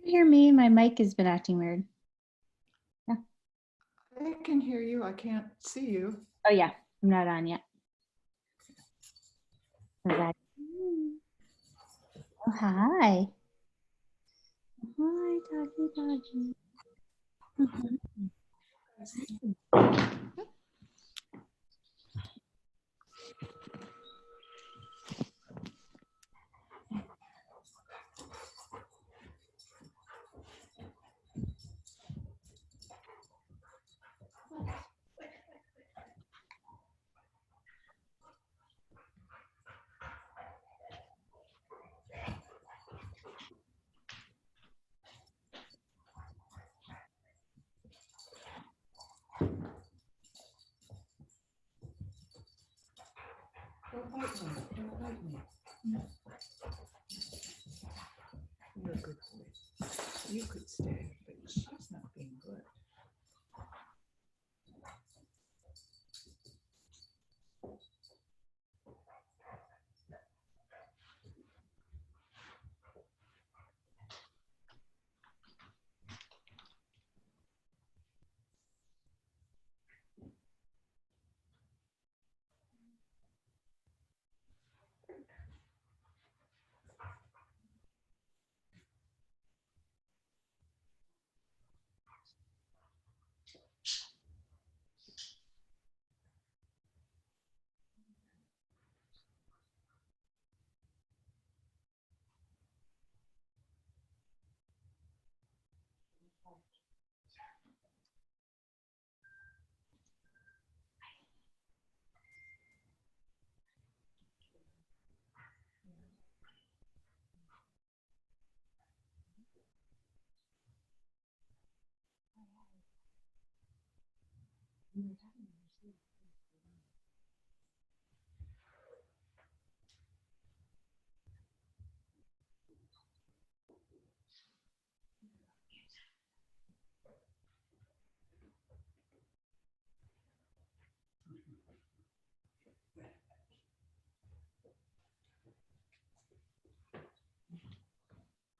hear me? My mic has been acting weird. Yeah. I can hear you. I can't see you. Oh yeah, I'm not on yet. Oh, hi. Hi, doggy, doggy. Don't bite me. Don't bite me. You're a good boy. You could stay, but she's not being good.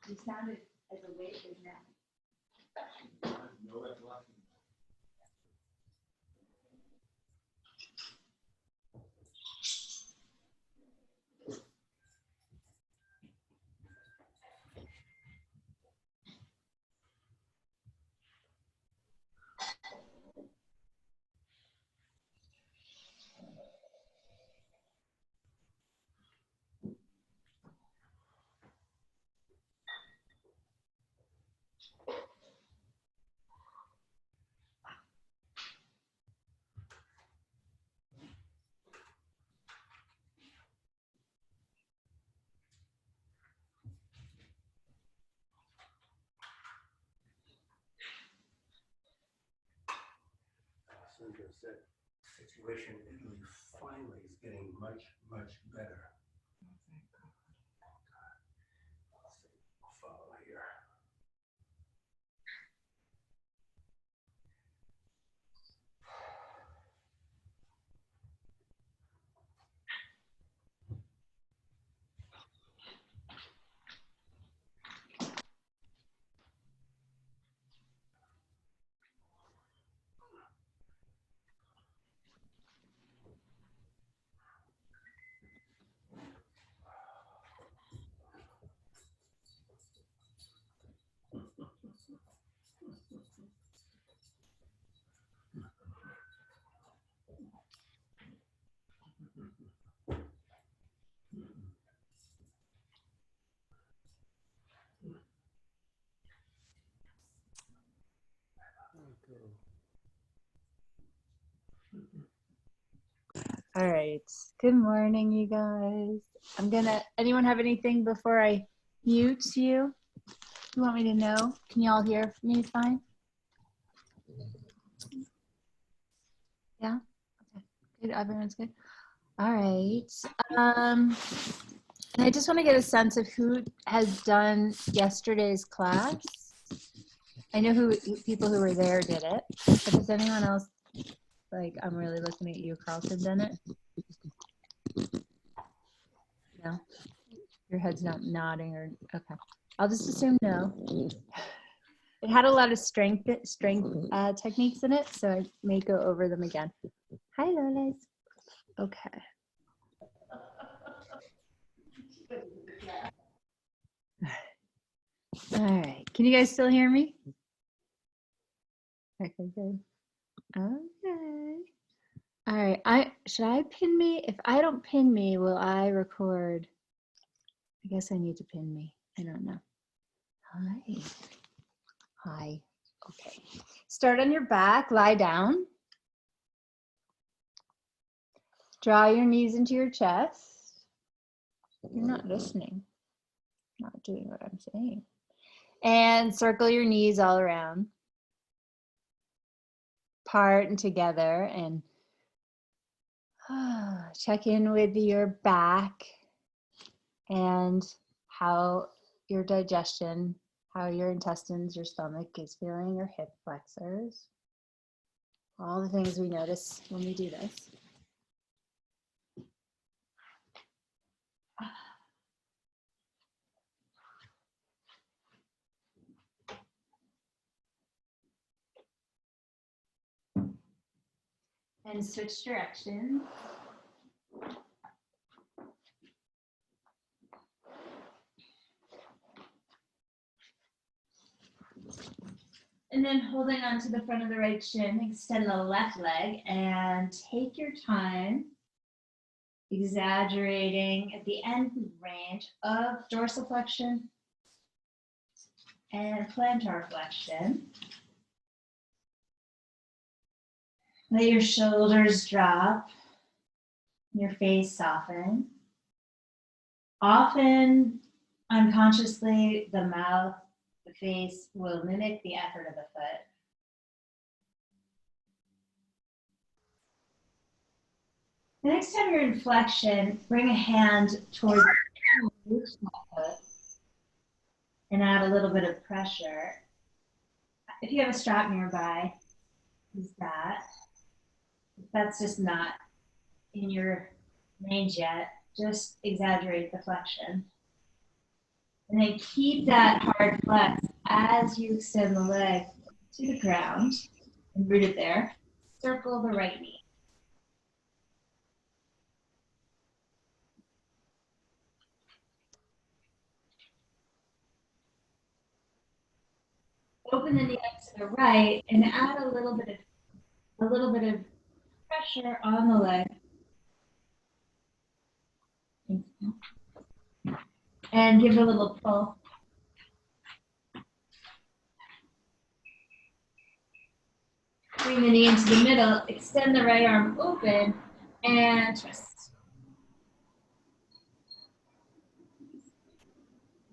You sounded as awake as that. Sandra said, situation in Italy finally is getting much, much better. I'll follow here. All right. Good morning, you guys. Anyone have anything before I mute you? You want me to know? Can you all hear me fine? Yeah? Okay. Good. Everyone's good. All right. And I just want to get a sense of who has done yesterday's class. I know who people who were there did it, but does anyone else, like, I'm really looking at you, Carlton, done it? No? Your head's not nodding or, okay. I'll just assume no. It had a lot of strength techniques in it, so I may go over them again. Hi, Lolas. Okay. All right. Can you guys still hear me? Okay, good. Okay. All right. Should I pin me? If I don't pin me, will I record? I guess I need to pin me. I don't know. Hi. Hi. Okay. Start on your back, lie down. Draw your knees into your chest. You're not listening. Not doing what I'm saying. And circle your knees all around. Part and together, and check in with your back and how your digestion, how your intestines, your stomach is feeling, your hip flexors. All the things we notice when we do this. And switch directions. And then holding on to the front of the right shin, extend the left leg and take your time, exaggerating at the end range of dorsiflexion and plantar flexion. Let your shoulders drop, your face soften. Often, unconsciously, the mouth, the face will mimic the effort of the foot. The next time you're in flexion, bring a hand towards the foot and add a little bit of pressure. If you have a strap nearby, use that. If that's just not in your range yet, just exaggerate the flexion. And then keep that hard flex as you extend the leg to the ground and root it there. Circle the right knee. Open the knee up to the right and add a little bit of pressure on the leg. And give it a little pull. Bring the knee into the middle, extend the right arm open, and twist.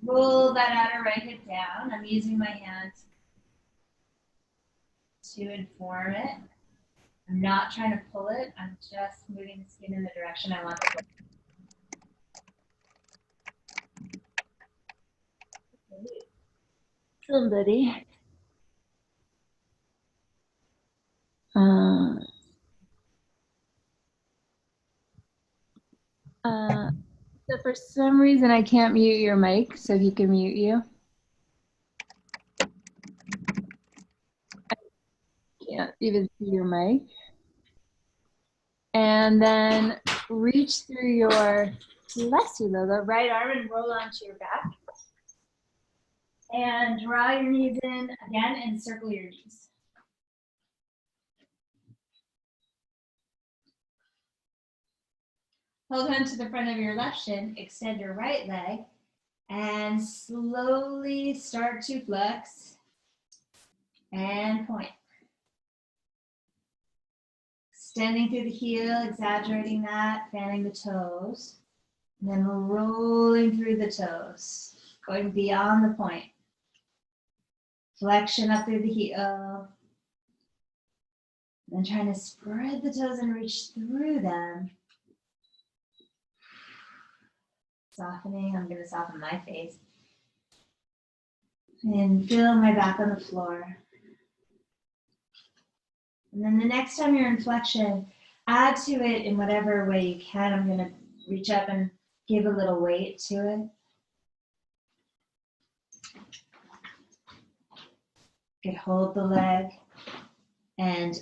Roll that outer right hip down. I'm using my hands to inform it. I'm not trying to pull it. I'm just moving the skin in the direction I want to go. Somebody. So for some reason I can't mute your mic, so he can mute you. I can't even see your mic. And then reach through your, bless you, the right arm and roll onto your back. And draw your knees in again and circle your knees. Hold on to the front of your left shin, extend your right leg, and slowly start to flex and point. Extending through the heel, exaggerating that, fanning the toes, and then rolling through the toes, going beyond the point. Flexion up through the heel, then trying to spread the toes and reach through them. Softening, I'm going to soften my face. And feel my back on the floor. And then the next time you're in flexion, add to it in whatever way you can. I'm going to reach up and give a little weight to it. You could hold the leg and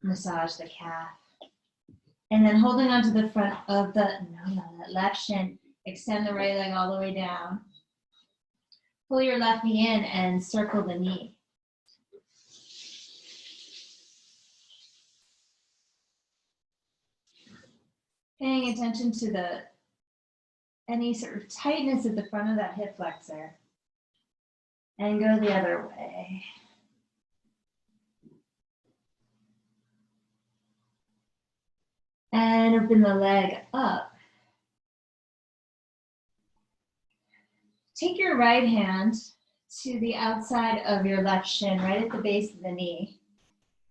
massage the calf. And then holding onto the front of that left shin, extend the right leg all the way down. Pull your left knee in and circle the knee. Paying attention to any sort of tightness at the front of that hip flexor. And go the other way. And open the leg up. Take your right hand to the outside of your left shin, right at the base of the knee.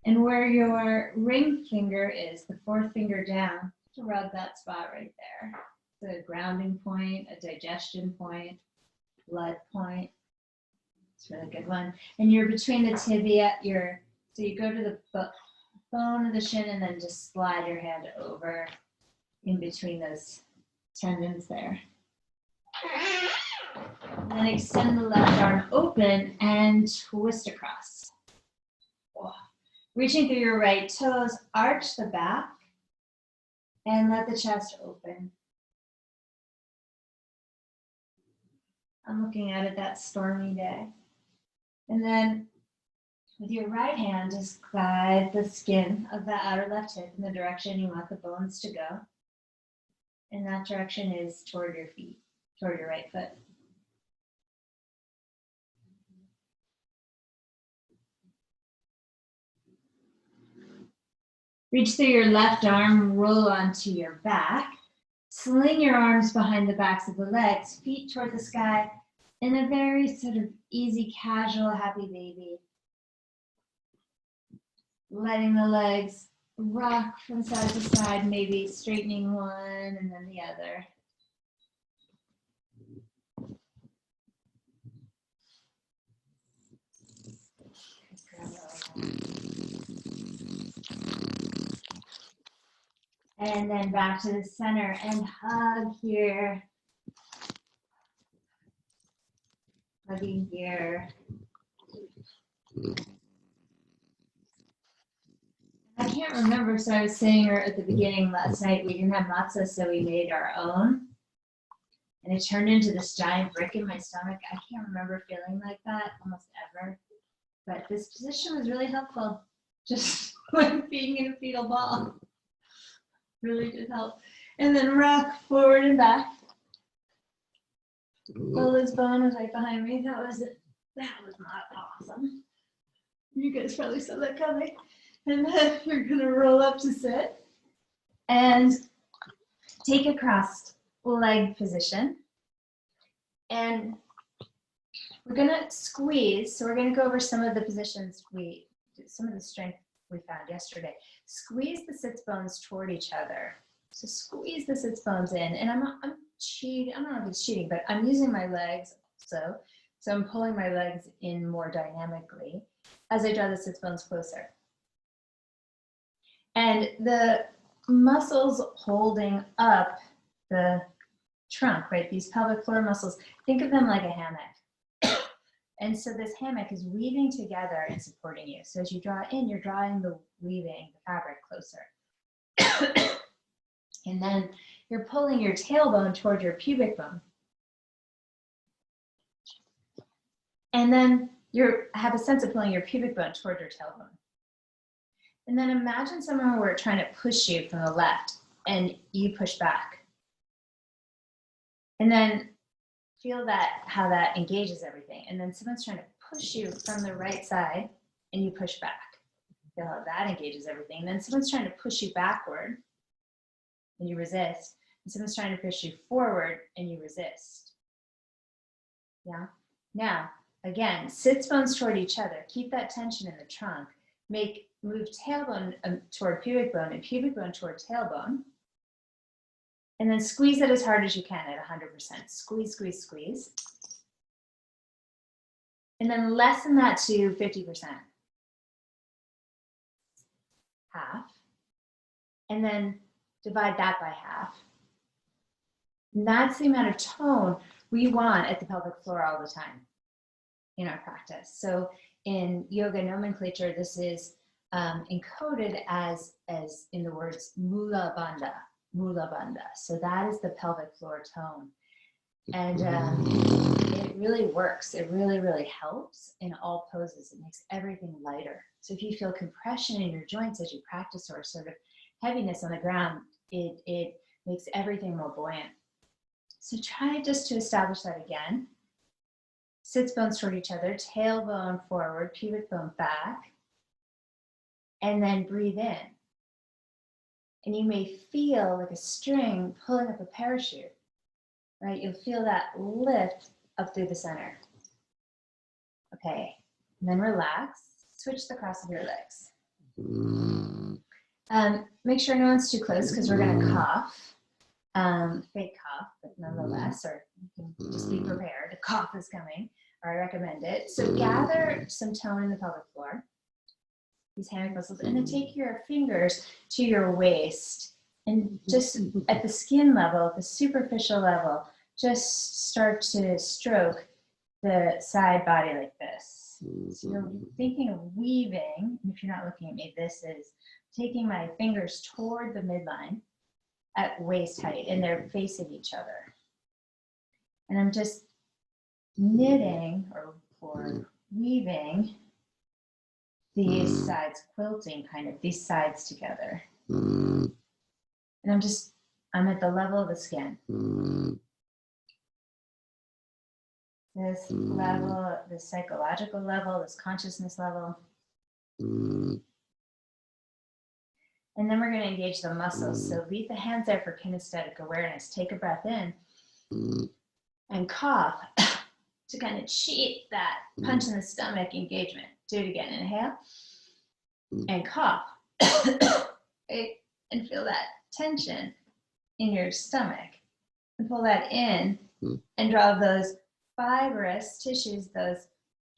And where your ring finger is, the fourth finger down, to rub that spot right there. It's a grounding point, a digestion point, blood point. It's a really good one. And you're between the tibia, so you go to the bone of the shin and then just slide your hand over in between those tendons there. And then extend the left arm open and twist across. Reaching through your right toes, arch the back and let the chest open. I'm looking at it that stormy day. And then with your right hand, just glide the skin of the outer left hip in the direction you want the bones to go. And that direction is toward your feet, toward your right foot. Reach through your left arm, roll onto your back. Sling your arms behind the backs of the legs, feet toward the sky, in a very sort of easy, casual, happy baby. Letting the legs rock from side to side, maybe straightening one and then the other. And then back to the center and hug here. Hugging here. I can't remember, so I was saying at the beginning last night, we didn't have matzah, so we made our own. And it turned into this giant brick in my stomach. I can't remember feeling like that almost ever. But this position was really helpful, just like being in a fetal ball. Really did help. And then rock forward and back. Lola's bone was right behind me. That was not awesome. You guys probably saw that coming. And then you're gonna roll up to sit and take a crossed leg position. And we're gonna squeeze. So we're gonna go over some of the positions some of the strength we found yesterday. Squeeze the sits bones toward each other. So squeeze the sits bones in, and I'm cheating. I don't know if it's cheating, but I'm using my legs also. So I'm pulling my legs in more dynamically as I draw the sits bones closer. And the muscles holding up the trunk, right? These pelvic floor muscles, think of them like a hammock. And so this hammock is weaving together and supporting you. So as you draw in, you're drawing the weaving, the fabric closer. And then you're pulling your tailbone toward your pubic bone. And then have a sense of pulling your pubic bone toward your tailbone. And then imagine somewhere where we're trying to push you from the left and you push back. And then feel how that engages everything. And then someone's trying to push you from the right side and you push back. Feel how that engages everything. And then someone's trying to push you backward and you resist. And someone's trying to push you forward and you resist. Yeah? Now, again, sits bones toward each other. Keep that tension in the trunk. Move tailbone toward pubic bone and pubic bone toward tailbone. And then squeeze it as hard as you can at 100%. Squeeze, squeeze, squeeze. And then lessen that to 50%. Half. And then divide that by half. And that's the amount of tone we want at the pelvic floor all the time in our practice. So in yoga nomenclature, this is encoded as in the words mula bandha, mula bandha. So that is the pelvic floor tone. And it really works. It really, really helps in all poses. It makes everything lighter. So if you feel compression in your joints as you practice, or sort of heaviness on the ground, it makes everything more buoyant. So try just to establish that again. Sits bones toward each other, tailbone forward, pubic bone back, and then breathe in. And you may feel like a string pulling up a parachute, right? You'll feel that lift up through the center. Okay, and then relax. Switch the cross of your legs. Make sure no one's too close because we're gonna cough. Fake cough, but nonetheless, or you can just be prepared. A cough is coming, or I recommend it. So gather some tone in the pelvic floor, these hammock muscles, and then take your fingers to your waist and just at the skin level, at the superficial level, just start to stroke the side body like this. So you're thinking of weaving, and if you're not looking at me, this is taking my fingers toward the midline at waist height, and they're facing each other. And I'm just knitting or weaving these sides, quilting kind of these sides together. And I'm at the level of the skin. This level, this psychological level, this consciousness level. And then we're going to engage the muscles. So leave the hands there for kinesthetic awareness. Take a breath in and cough to kind of cheat that punch in the stomach engagement. Do it again. Inhale and cough. And feel that tension in your stomach. And pull that in and draw those fibrous tissues, those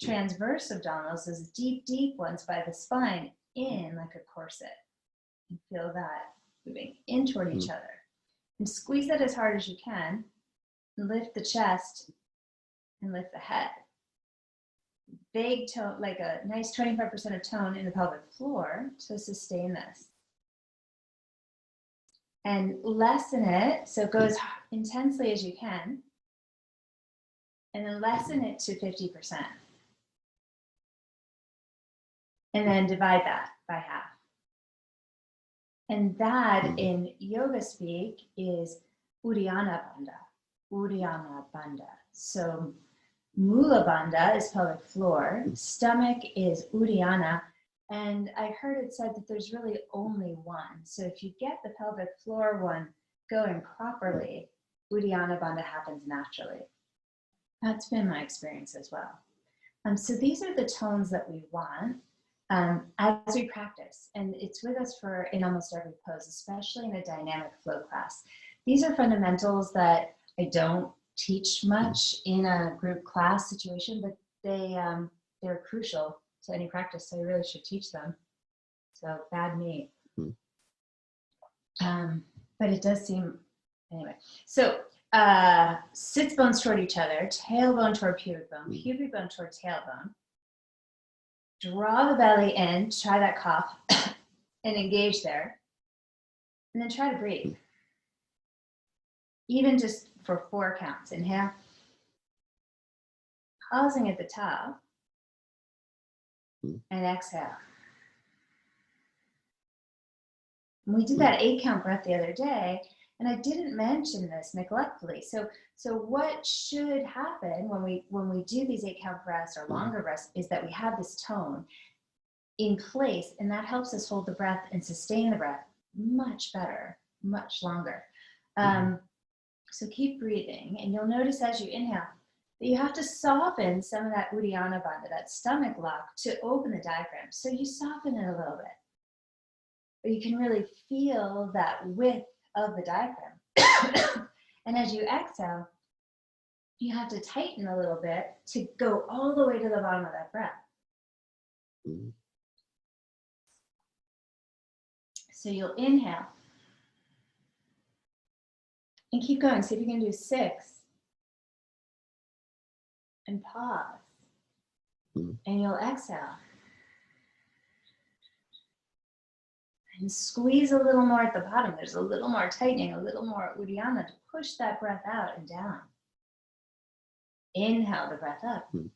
transverse abdominals, those deep, deep ones by the spine in like a corset. And feel that moving in toward each other. And squeeze that as hard as you can. And lift the chest and lift the head. Big tone, like a nice 25% of tone in the pelvic floor to sustain this. And lessen it, so go as intensely as you can. And then lessen it to 50%. And then divide that by half. And that in yoga speak is Uddiyana bandha. Uddiyana bandha. So Mula bandha is pelvic floor, stomach is Uddiyana, and I heard it said that there's really only one. So if you get the pelvic floor one going properly, Uddiyana bandha happens naturally. That's been my experience as well. So these are the tones that we want as we practice, and it's with us in almost every pose, especially in a dynamic flow class. These are fundamentals that I don't teach much in a group class situation, but they're crucial to any practice, so I really should teach them. So bad me. But it does seem, anyway. So sits bones toward each other, tailbone toward pubic bone toward tailbone. Draw the belly in, try that cough, and engage there. And then try to breathe. Even just for 4 counts. Inhale. Pausing at the top. And exhale. And we did that 8 count breath the other day, and I didn't mention this neglectfully. So what should happen when we do these 8 count breaths or longer breaths is that we have this tone in place, and that helps us hold the breath and sustain the breath much better, much longer. So keep breathing, and you'll notice as you inhale that you have to soften some of that Uddiyana bandha, that stomach lock, to open the diaphragm. So you soften it a little bit. But you can really feel that width of the diaphragm. And as you exhale, you have to tighten a little bit to go all the way to the bottom of that breath. So you'll inhale. And keep going. See if you can do 6. And pause. And you'll exhale. And squeeze a little more at the bottom. There's a little more tightening, a little more uddiyana to push that breath out and down. Inhale the breath up. And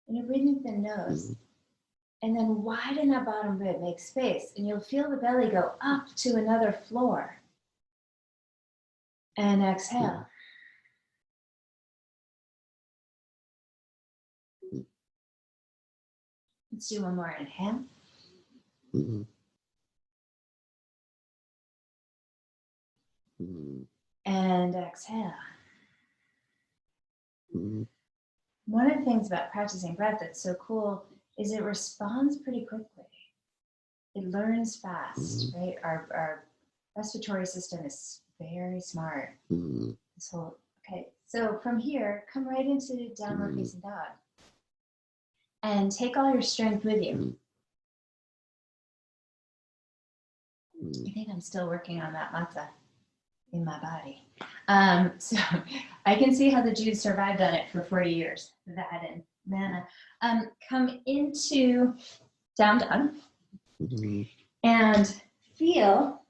you're breathing through the nose. And then widen that bottom rib, make space. And you'll feel the belly go up to another floor. And exhale. Let's do one more. Inhale. And exhale. One of the things about practicing breath that's so cool is it responds pretty quickly. It learns fast, right? Our respiratory system is very smart. This whole, okay, so from here, come right into downward facing dog. And take all your strength with you. I think I'm still working on that matzah in my body. So I can see how the Jews survived on it for 40 years, that and manna. Come into down dog and feel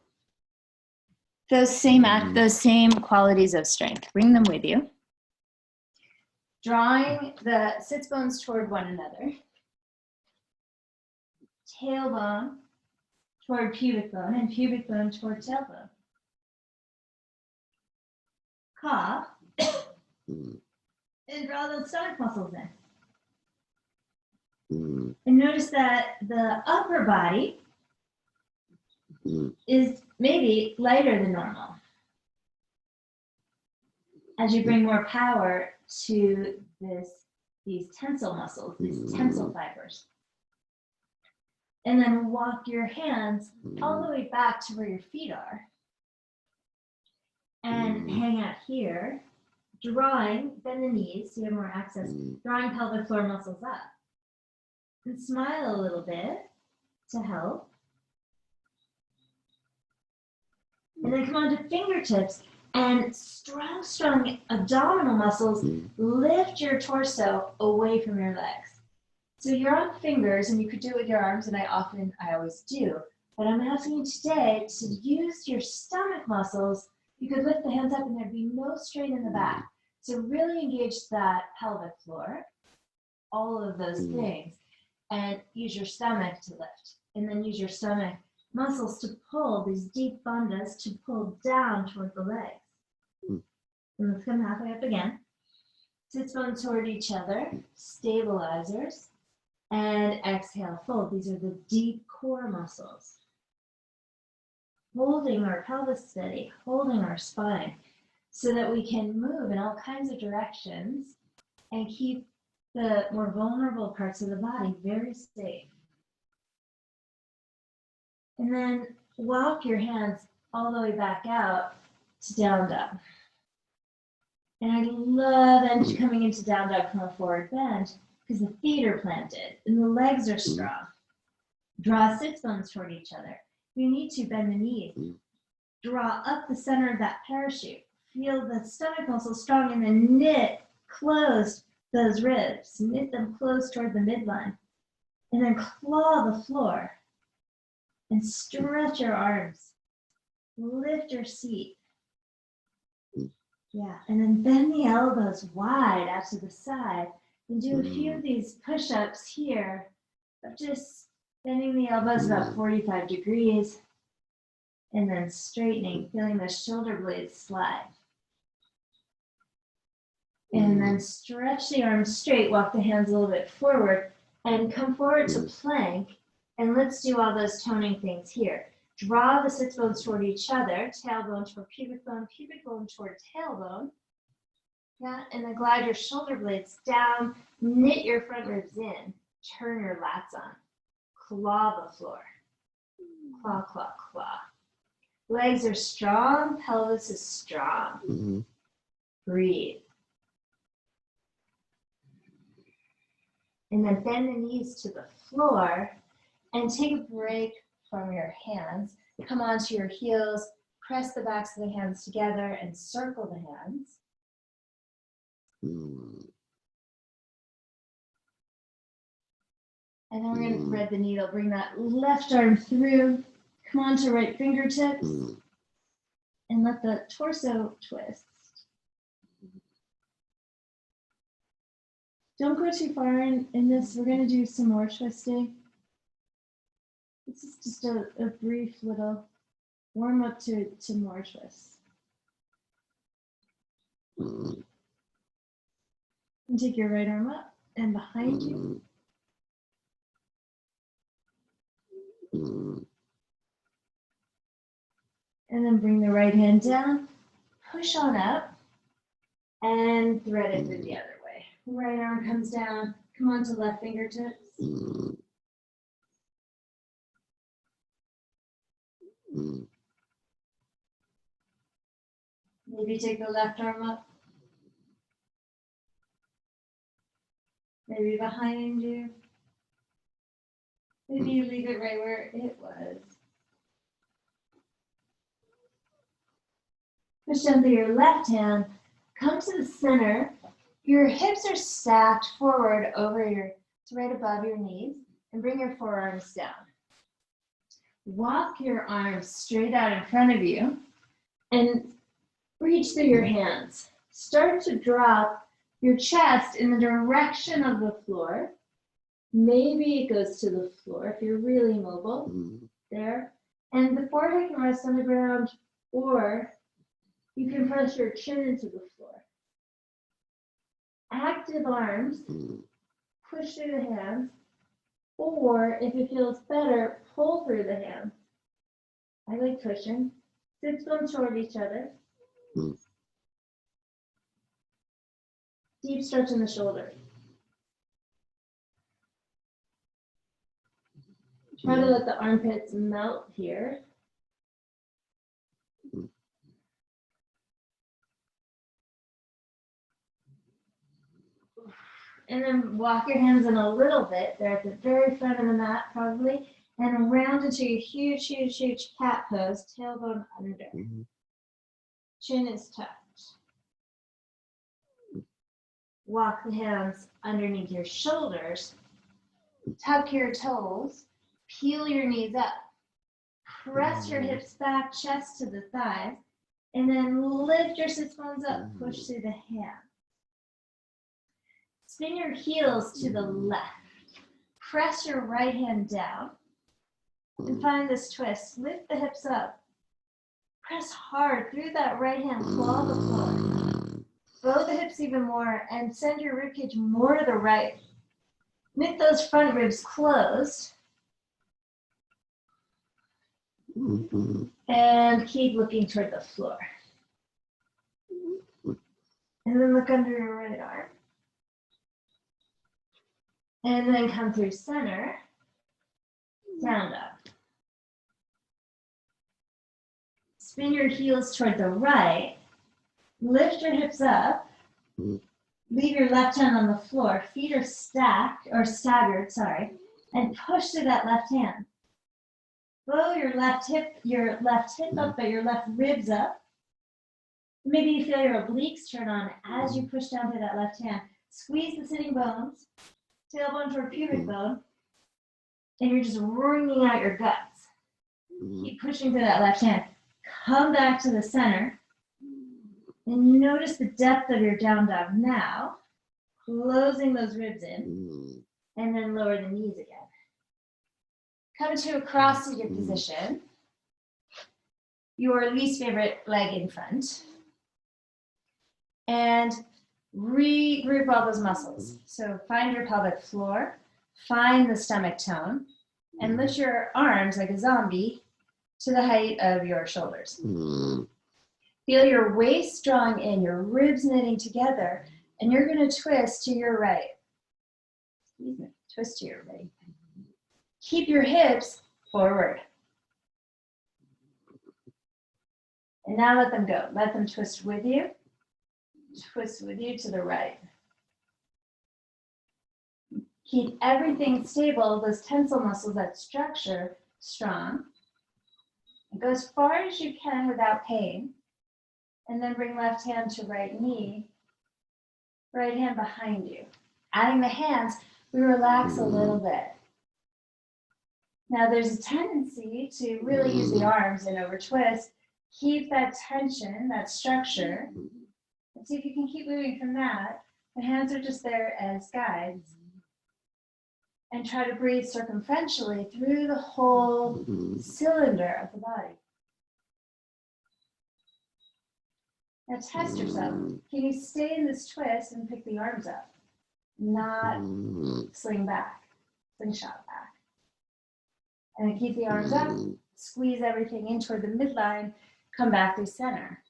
those same qualities of strength. Bring them with you. Drawing the sits bones toward one another. Tailbone toward pubic bone and pubic bone toward tailbone. Cough. And draw those stomach muscles in. And notice that the upper body is maybe lighter than normal. As you bring more power to these tensile muscles, these tensile fibers. And then walk your hands all the way back to where your feet are. And hang out here, bend the knees so you have more access, drawing pelvic floor muscles up. And smile a little bit to help. And then come on to fingertips and strong abdominal muscles. Lift your torso away from your legs. So you're on fingers, and you could do it with your arms, and I always do. But I'm asking you today to use your stomach muscles. You could lift the hands up, and there'd be no strain in the back. So really engage that pelvic floor, all of those things, and use your stomach to lift. And then use your stomach muscles to pull, these deep bandhas to pull down toward the legs. And let's come halfway up again. Sits bones toward each other, stabilizers. And exhale, fold. These are the deep core muscles. Holding our pelvis steady, holding our spine, so that we can move in all kinds of directions and keep the more vulnerable parts of the body very safe. And then walk your hands all the way back out to down dog. And I love coming into down dog from a forward bend because the feet are planted and the legs are strong. Draw sits bones toward each other. If you need to, bend the knees. Draw up the center of that parachute. Feel the stomach muscles strong and then knit close those ribs. Knit them close toward the midline. And then claw the floor. And stretch your arms. Lift your seat. Yeah, and then bend the elbows wide out to the side. And do a few of these push-ups here of just bending the elbows about 45 degrees. And then straightening, feeling the shoulder blades slide. And then stretch the arms straight, walk the hands a little bit forward, and come forward to plank. And let's do all those toning things here. Draw the sits bones toward each other, tailbone toward pubic bone toward tailbone. Yeah, and then glide your shoulder blades down, knit your front ribs in, turn your lats on. Claw the floor. Claw, claw, claw. Legs are strong, pelvis is strong. Breathe. And then bend the knees to the floor and take a break from your hands. Come onto your heels, press the backs of the hands together and circle the hands. And then we're going to thread the needle. Bring that left arm through. Come on to right fingertips. And let the torso twist. Don't go too far in this. We're going to do some more twisting. This is just a brief little warm up to more twists. And take your right arm up and behind you. And then bring the right hand down, push on up, and thread it through the other way. Right arm comes down, come on to left fingertips. Maybe take the left arm up. Maybe behind you. Maybe you leave it right where it was. Push down through your left hand, come to the center. Your hips are stacked forward over it's right above your knees, and bring your forearms down. Walk your arms straight out in front of you and reach through your hands. Start to drop your chest in the direction of the floor. Maybe it goes to the floor if you're really mobile. There. And the forehead can rest on the ground, or you can press your chin into the floor. Active arms, push through the hands, or if it feels better, pull through the hands. I like pushing. Sit bones toward each other. Deep stretch in the shoulders. Try to let the armpits melt here. And then walk your hands in a little bit. They're at the very front of the mat, probably. And round into a huge, huge, huge cat pose, tailbone under. Chin is tucked. Walk the hands underneath your shoulders. Tuck your toes. Peel your knees up. Press your hips back, chest to the thighs. And then lift your sits bones up. Push through the hands. Spin your heels to the left. Press your right hand down. And find this twist. Lift the hips up. Press hard through that right hand. Claw the floor. Bow the hips even more and send your ribcage more to the right. Knit those front ribs closed. And keep looking toward the floor. And then look under your right arm. And then come through center, down dog. Spin your heels toward the right. Lift your hips up. Leave your left hand on the floor. Feet are stacked, or staggered, sorry. And push through that left hand. Bow your left hip up, but your left ribs up. Maybe you feel your obliques turn on as you push down through that left hand. Squeeze the sitting bones. Tailbone toward pubic bone, and you're just wringing out your guts. Keep pushing through that left hand. Come back to the center, and notice the depth of your down dog now, closing those ribs in, and then lower the knees again. Come to a cross-seated position, your least favorite leg in front, and regroup all those muscles. So find your pelvic floor, find the stomach tone, and lift your arms like a zombie to the height of your shoulders. Feel your waist drawing in, your ribs knitting together, and you're going to twist to your right. Excuse me, twist to your right. Keep your hips forward. And now let them go. Let them twist with you. Twist with you to the right. Keep everything stable, those tensile muscles, that structure strong. And go as far as you can without pain. And then bring left hand to right knee, right hand behind you. Adding the hands, we relax a little bit. Now there's a tendency to really use the arms and over twist. Keep that tension, that structure, and see if you can keep moving from that. The hands are just there as guides. And try to breathe circumferentially through the whole cylinder of the body. Now test yourself. Can you stay in this twist and pick the arms up? Not sling back, slingshot back. And then keep the arms up, squeeze everything in toward the midline, come back to center.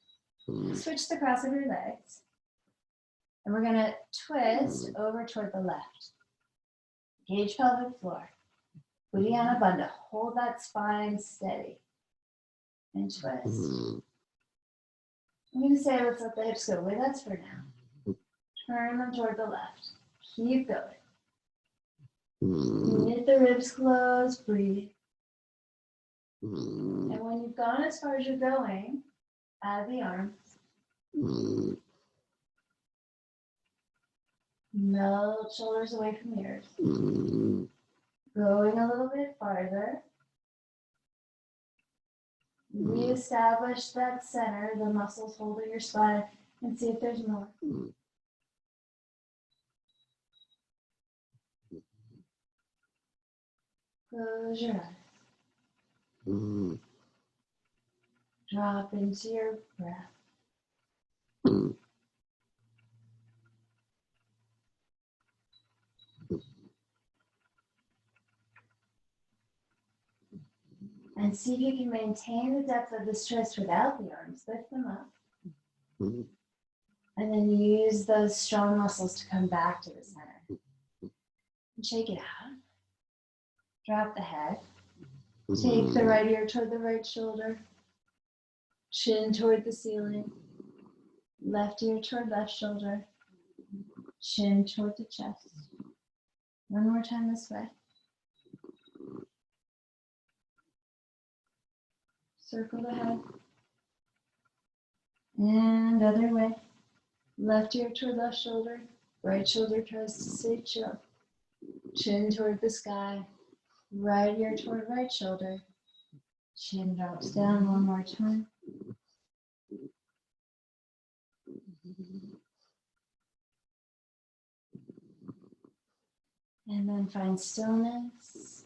Switch the cross of your legs. And we're gonna twist over toward the left. Engage pelvic floor. Uddiyana bandha. Hold that spine steady. And twist. I'm going to say let's let the hips go with us for now. Turn them toward the left. Keep going. Knit the ribs close. Breathe. And when you've gone as far as you're going, add the arms. Melt shoulders away from ears. Going a little bit farther. Reestablish that center, the muscles holding your spine, and see if there's more. Close your eyes. Drop into your breath. And see if you can maintain the depth of this twist without the arms. Lift them up. And then use those strong muscles to come back to the center. And shake it out. Drop the head. Take the right ear toward the right shoulder. Chin toward the ceiling. Left ear toward left shoulder. Chin toward the chest. One more time this way. Circle the head. And other way. Left ear toward left shoulder. Right shoulder tries to stay chill. Chin toward the sky. Right ear toward right shoulder. Chin drops down one more time. And then find stillness.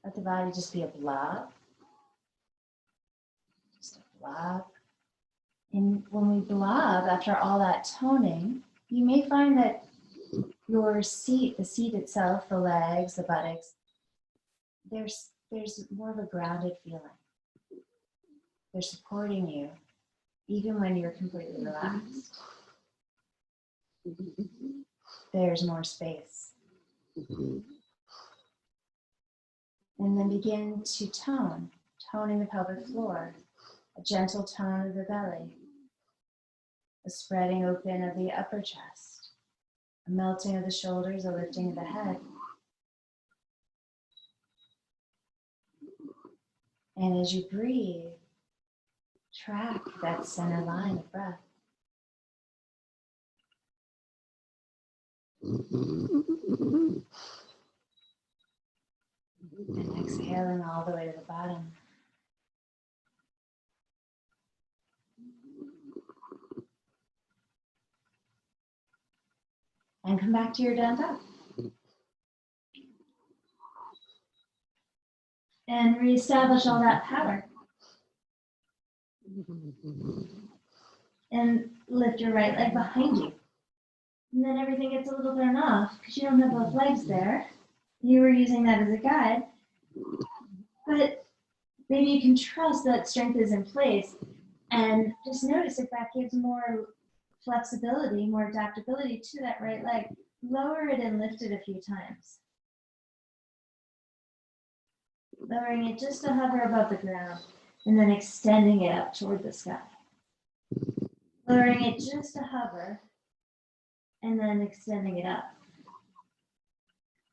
Let the body just be a blob. Just a blob. And when we blob, after all that toning, you may find that your seat, the seat itself, the legs, the buttocks, there's more of a grounded feeling. They're supporting you, even when you're completely relaxed. There's more space. And then begin to toning the pelvic floor, a gentle tone of the belly, a spreading open of the upper chest, a melting of the shoulders, a lifting of the head. And as you breathe, track that center line of breath. And exhaling all the way to the bottom. And come back to your down dog. And reestablish all that power. And lift your right leg behind you. And then everything gets a little thrown off because you don't have both legs there. You were using that as a guide. But maybe you can trust that strength is in place and just notice if that gives more flexibility, more adaptability to that right leg. Lower it and lift it a few times. Lowering it just to hover above the ground and then extending it up toward the sky. Lowering it just to hover and then extending it up.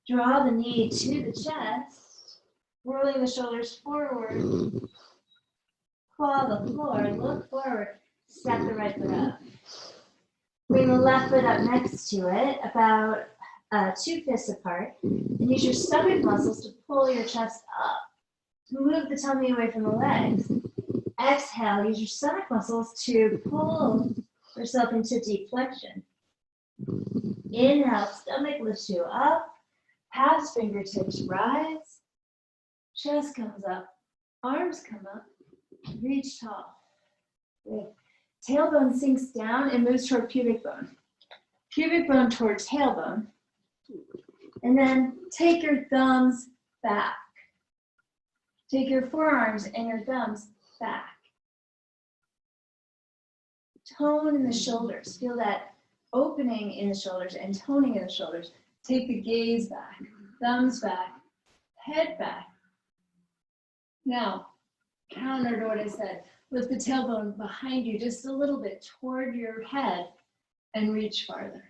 Draw the knee to the chest, rolling the shoulders forward. Claw the floor, look forward, step the right foot up. Bring the left foot up next to it, about 2 fists apart, and use your stomach muscles to pull your chest up. Move the tummy away from the legs. Exhale, use your stomach muscles to pull yourself into deep flexion. Inhale, stomach lifts you up. Halves, fingertips rise. Chest comes up. Arms come up. Reach tall. Good. Tailbone sinks down and moves toward pubic bone. Pubic bone toward tailbone. And then take your thumbs back. Take your forearms and your thumbs back. Tone in the shoulders. Feel that opening in the shoulders and toning in the shoulders. Take the gaze back, thumbs back, head back. Now, counter to what I said. Lift the tailbone behind you just a little bit toward your head and reach farther.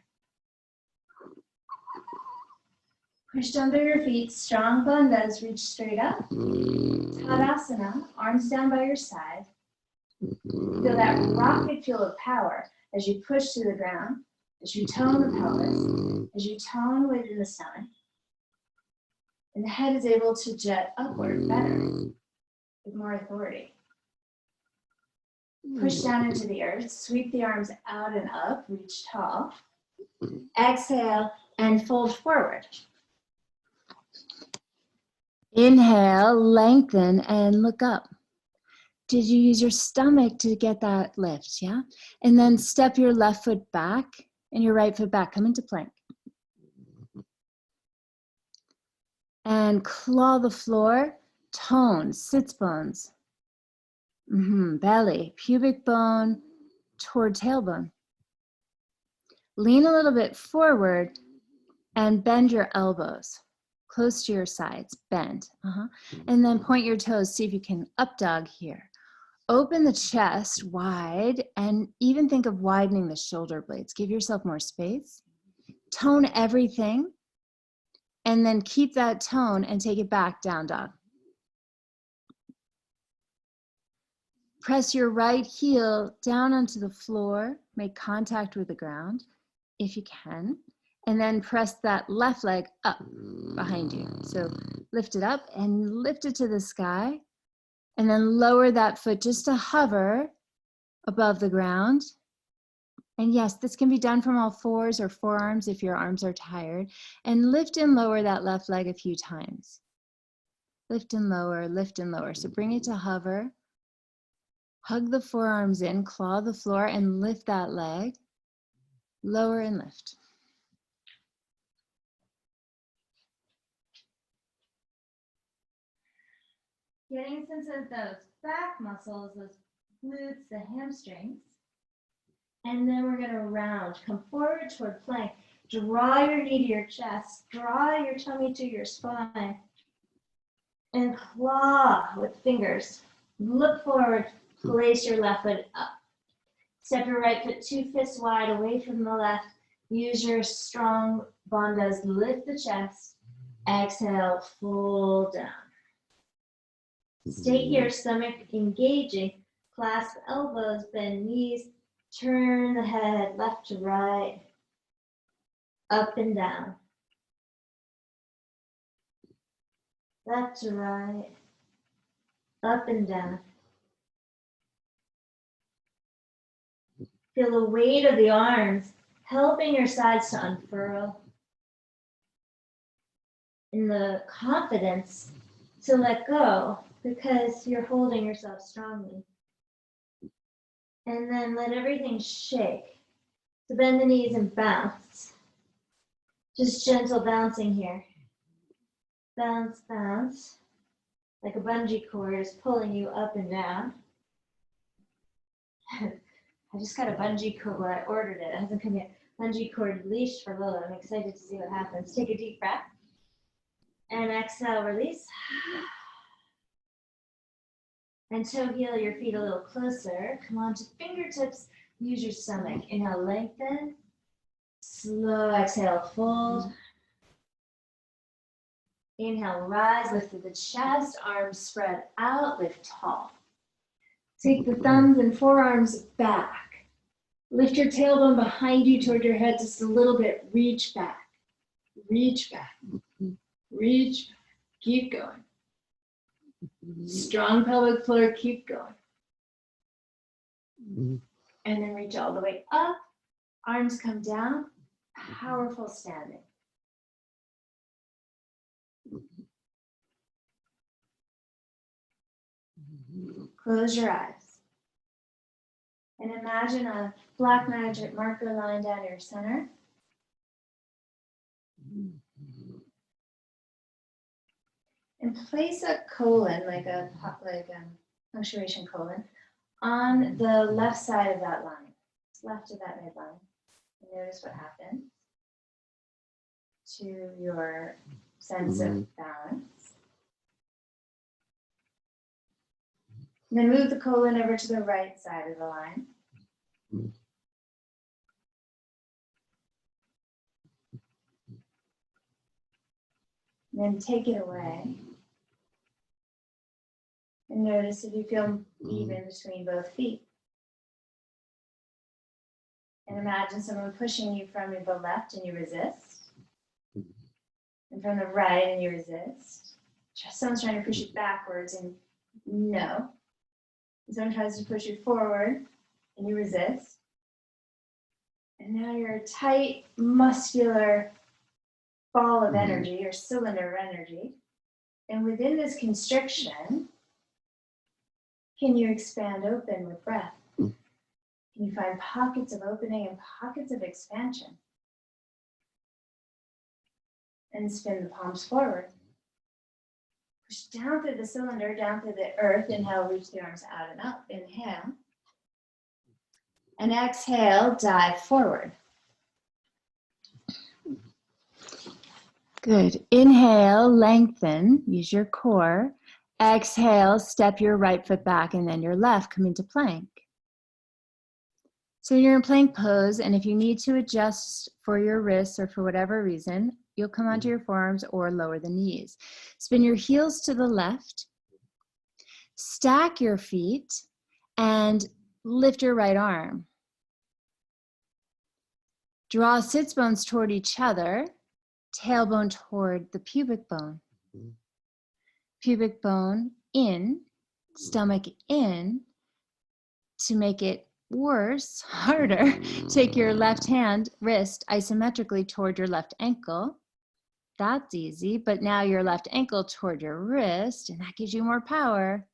Push down through your feet, strong bandhas, reach straight up. Tadasana, arms down by your side. Feel that rocket fuel of power as you push to the ground, as you tone the pelvis, as you tone within the stomach. And the head is able to jet upward better, with more authority. Push down into the earth, sweep the arms out and up, reach tall. Exhale and fold forward. Inhale, lengthen and look up. Did you use your stomach to get that lift? Yeah. And then step your left foot back and your right foot back. Come into plank. And claw the floor. Tone, sits bones. Belly, pubic bone toward tailbone. Lean a little bit forward and bend your elbows. Close to your sides, bend. And then point your toes, see if you can up dog here. Open the chest wide and even think of widening the shoulder blades. Give yourself more space. Tone everything and then keep that tone and take it back, down dog. Press your right heel down onto the floor. Make contact with the ground if you can. And then press that left leg up behind you. So lift it up and lift it to the sky. And then lower that foot just to hover above the ground. And yes, this can be done from all fours or forearms if your arms are tired. And lift and lower that left leg a few times. Lift and lower, lift and lower. So bring it to hover. Hug the forearms in, claw the floor, and lift that leg. Lower and lift. Getting a sense of those back muscles, those glutes, the hamstrings. And then we're gonna round, come forward toward plank. Draw your knee to your chest, draw your tummy to your spine. And claw with fingers. Look forward, place your left foot up. Step your right foot 2 fists wide away from the left. Use your strong bandhas, lift the chest. Exhale, fold down. Stay here, stomach engaging. Clasp elbows, bend knees. Turn the head left to right. Up and down. Left to right. Up and down. Feel the weight of the arms helping your sides to unfurl. And the confidence to let go because you're holding yourself strongly. And then let everything shake. So bend the knees and bounce. Just gentle bouncing here. Bounce, bounce. Like a bungee cord is pulling you up and down. I just got a bungee cord, well, I ordered it. It hasn't come yet. Bungee cord leash for Lola. I'm excited to see what happens. Take a deep breath. And exhale, release. And toe heel your feet a little closer. Come on to fingertips. Use your stomach. Inhale, lengthen. Slow exhale, fold. Inhale, rise, lift to the chest. Arms spread out, lift tall. Take the thumbs and forearms back. Lift your tailbone behind you toward your head just a little bit. Reach back. Reach back. Reach back. Keep going. Strong pelvic floor, keep going. And then reach all the way up. Arms come down. Powerful standing. Close your eyes. And imagine a black magic marker line down your center. And place a colon, like a punctuation colon, on the left side of that line, left of that midline. And notice what happens to your sense of balance. And then move the colon over to the right side of the line. And then take it away. And notice if you feel even between both feet. And imagine someone pushing you from the left and you resist. And from the right and you resist. Someone's trying to push you backwards and no. Someone tries to push you forward and you resist. And now you're a tight, muscular ball of energy or cylinder of energy. And within this constriction, can you expand open with breath? Can you find pockets of opening and pockets of expansion? And spin the palms forward. Push down through the cylinder, down through the earth. Inhale, reach the arms out and up. Inhale. And exhale, dive forward. Good. Inhale, lengthen, use your core. Exhale, step your right foot back and then your left, come into plank. So you're in plank pose, and if you need to adjust for your wrists or for whatever reason, you'll come onto your forearms or lower the knees. Spin your heels to the left, stack your feet, and lift your right arm. Draw sits bones toward each other, tailbone toward the pubic bone. Pubic bone in, stomach in. To make it worse, harder, take your left hand, wrist, isometrically toward your left ankle. That's easy, but now your left ankle toward your wrist, and that gives you more power.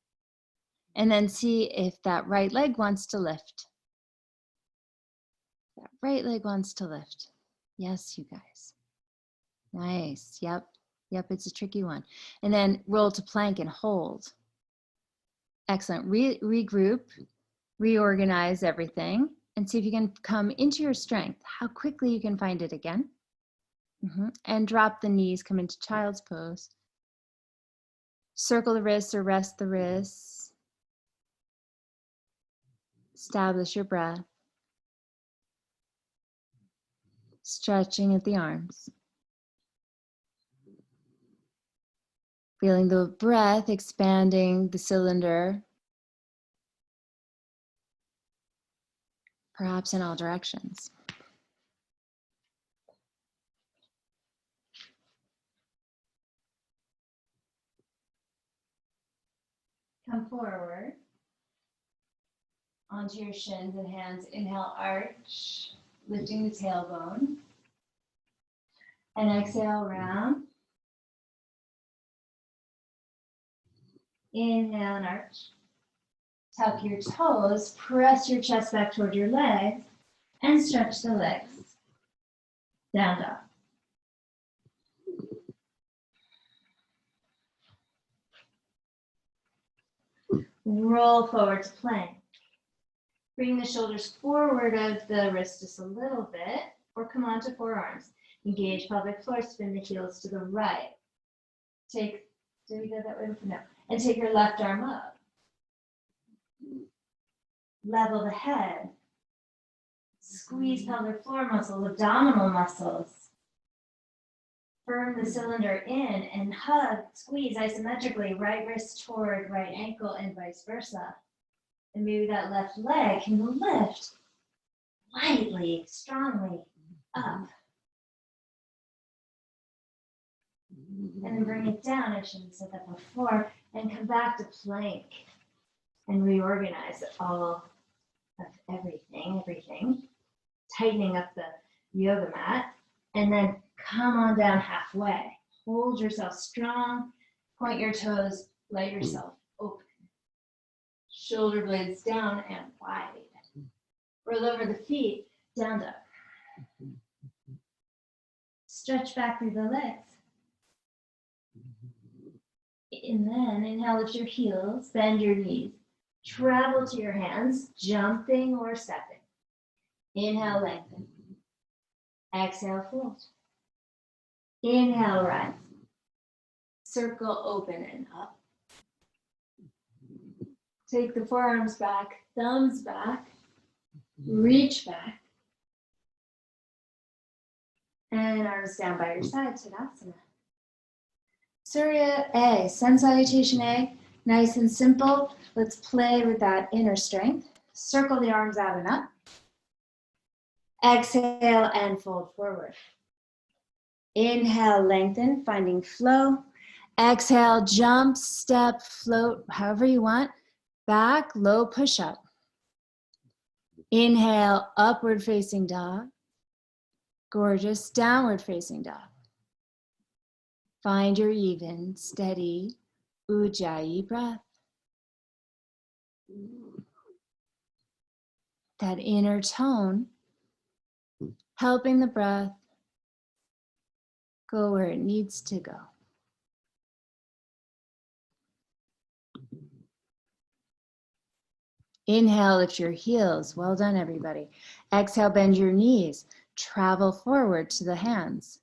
And then see if that right leg wants to lift. That right leg wants to lift. Yes, you guys. Nice, yep, it's a tricky one. And then roll to plank and hold. Excellent, regroup, reorganize everything, and see if you can come into your strength, how quickly you can find it again. And drop the knees, come into child's pose. Circle the wrists or rest the wrists. Establish your breath. Stretching at the arms. Feeling the breath expanding the cylinder, perhaps in all directions. Come forward onto your shins and hands. Inhale, arch, lifting the tailbone. And exhale, round. Inhale and arch. Tuck your toes, press your chest back toward your legs, and stretch the legs. Down dog. Roll forward to plank. Bring the shoulders forward of the wrist just a little bit, or come onto forearms. Engage pelvic floor, spin the heels to the right. Did we go that way? No. And take your left arm up. Level the head. Squeeze pelvic floor muscles, abdominal muscles. Firm the cylinder in and hug, squeeze isometrically, right wrist toward right ankle and vice versa. And maybe that left leg can lift lightly, strongly up. And then bring it down. I should have said that before. And come back to plank. And reorganize all of everything. Tightening up the yoga mat. And then come on down halfway. Hold yourself strong. Point your toes. Let yourself open. Shoulder blades down and wide. Roll over the feet. Down dog. Stretch back through the legs. And then inhale, lift your heels, bend your knees. Travel to your hands, jumping or stepping. Inhale, lengthen. Exhale, fold. Inhale, rise. Circle, open and up. Take the forearms back, thumbs back. Reach back. And arms down by your side, Tadasana. Surya A, sun salutation A, nice and simple. Let's play with that inner strength. Circle the arms out and up. Exhale and fold forward. Inhale, lengthen, finding flow. Exhale, jump, step, float, however you want. Back, low push-up. Inhale, upward facing dog. Gorgeous, downward facing dog. Find your even, steady, ujjayi breath. That inner tone, helping the breath go where it needs to go. Inhale, lift your heels. Well done, everybody. Exhale, bend your knees. Travel forward to the hands.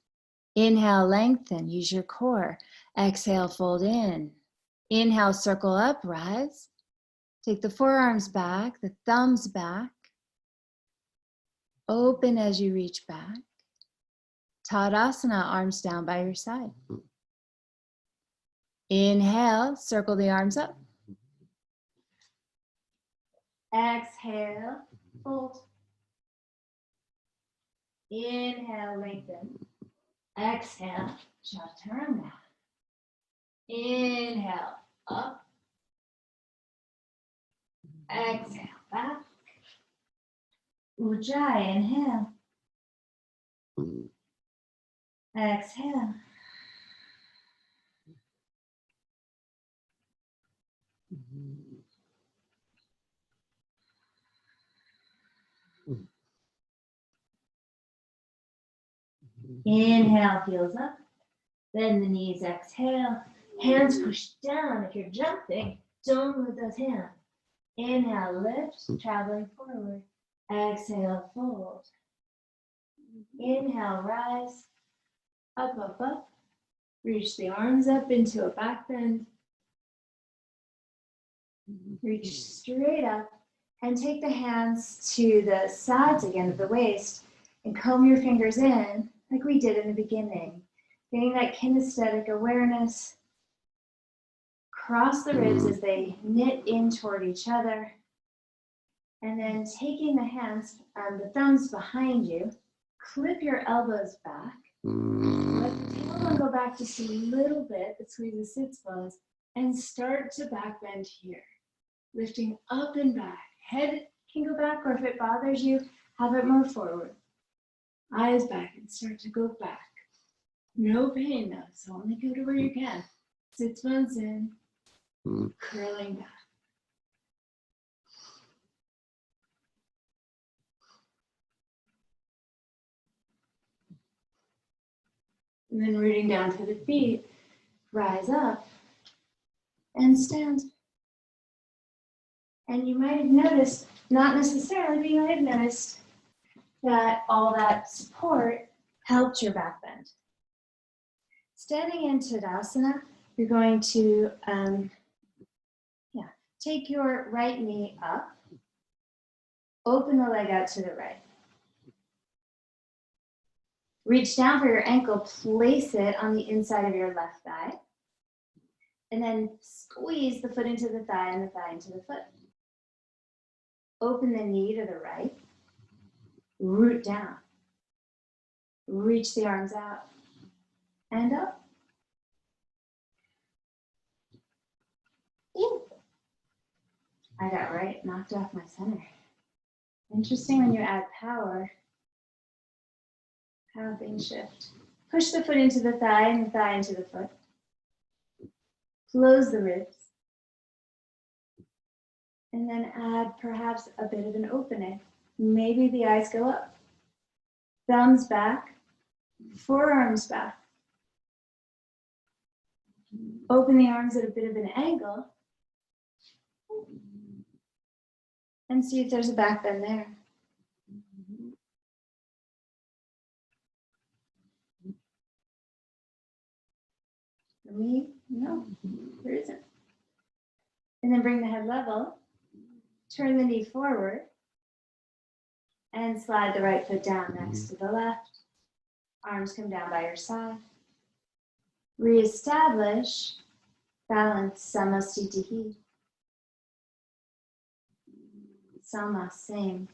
Inhale, lengthen, use your core. Exhale, fold in. Inhale, circle up, rise. Take the forearms back, the thumbs back. Open as you reach back. Tadasana, arms down by your side. Inhale, circle the arms up. Exhale, fold. Inhale, lengthen. Exhale, chaturanga. Inhale, up. Exhale, back. Ujjayi, inhale. Exhale. Inhale, heels up. Bend the knees, exhale. Hands push down. If you're jumping, don't move those hands. Inhale, lift, traveling forward. Exhale, fold. Inhale, rise. Up, up, up. Reach the arms up into a back bend. Reach straight up and take the hands to the sides again of the waist and comb your fingers in like we did in the beginning. Getting that kinesthetic awareness. Cross the ribs as they knit in toward each other. And then taking the hands, the thumbs behind you, clip your elbows back. Let the tailbone go back just a little bit, that squeezes sits bones, and start to back bend here. Lifting up and back. Head can go back, or if it bothers you, have it more forward. Eyes back and start to go back. No pain though, so only go to where you can. Sits bones in, curling back. And then rooting down to the feet, rise up and stand. And you might have noticed, not necessarily, but you might have noticed that all that support helped your back bend. Standing in Tadasana, you're going to take your right knee up, open the leg out to the right. Reach down for your ankle, place it on the inside of your left thigh, and then squeeze the foot into the thigh and the thigh into the foot. Open the knee to the right, root down, reach the arms out and up. Ooh. I got right, knocked off my center. Interesting when you add power, how things shift. Push the foot into the thigh and the thigh into the foot. Close the ribs. And then add perhaps a bit of an opening. Maybe the eyes go up. Thumbs back, forearms back. Open the arms at a bit of an angle. And see if there's a back bend there. For me, no, there isn't. And then bring the head level, turn the knee forward, and slide the right foot down next to the left. Arms come down by your side. Reestablish balance, samasthiti. Sama, same.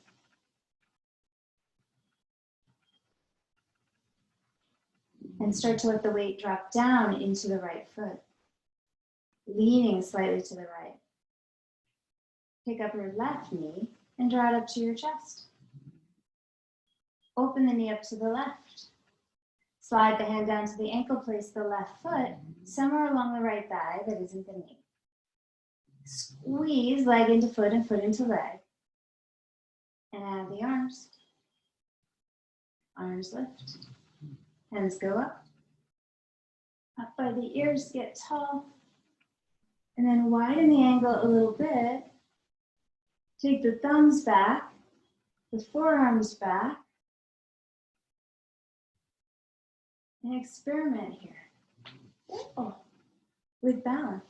And start to let the weight drop down into the right foot, leaning slightly to the right. Pick up your left knee and draw it up to your chest. Open the knee up to the left. Slide the hand down to the ankle, place the left foot somewhere along the right thigh that isn't the knee. Squeeze leg into foot and foot into leg. And add the arms. Arms lift. Hands go up. Up by the ears, get tall. And then widen the angle a little bit. Take the thumbs back, the forearms back. And experiment here. With balance.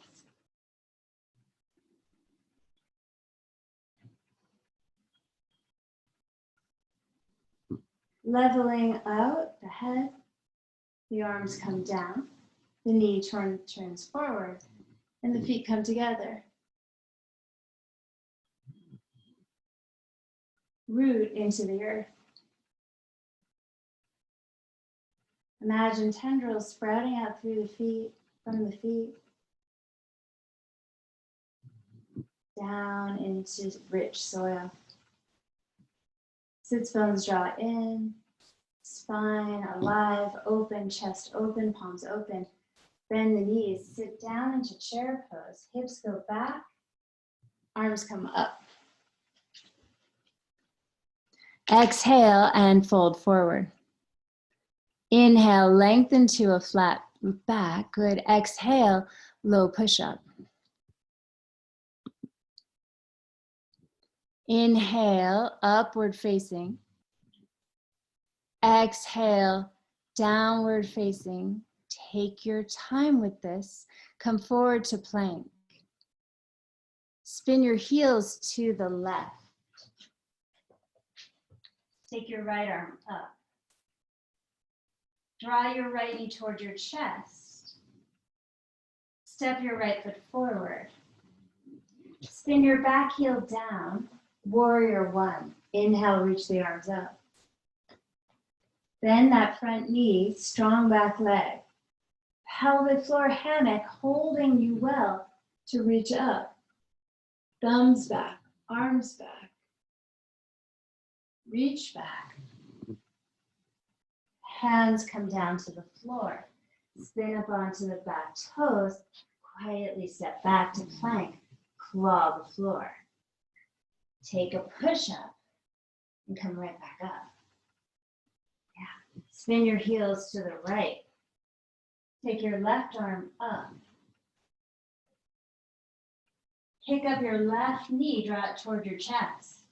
Leveling out the head, the arms come down, the knee turns forward, and the feet come together. Root into the earth. Imagine tendrils sprouting out through the feet, from the feet, down into rich soil. Sits bones draw in, spine alive, open, chest open, palms open. Bend the knees, sit down into chair pose. Hips go back, arms come up. Exhale and fold forward. Inhale, lengthen to a flat back. Good. Exhale, low push-up. Inhale, upward facing. Exhale, downward facing. Take your time with this. Come forward to plank. Spin your heels to the left. Take your right arm up. Draw your right knee toward your chest. Step your right foot forward. Spin your back heel down. Warrior one. Inhale, reach the arms up. Bend that front knee, strong back leg. Pelvic floor hammock holding you well to reach up. Thumbs back, arms back. Reach back. Hands come down to the floor. Spin up onto the back toes. Quietly step back to plank. Claw the floor. Take a push-up and come right back up. Yeah. Spin your heels to the right. Take your left arm up. Pick up your left knee, draw it toward your chest.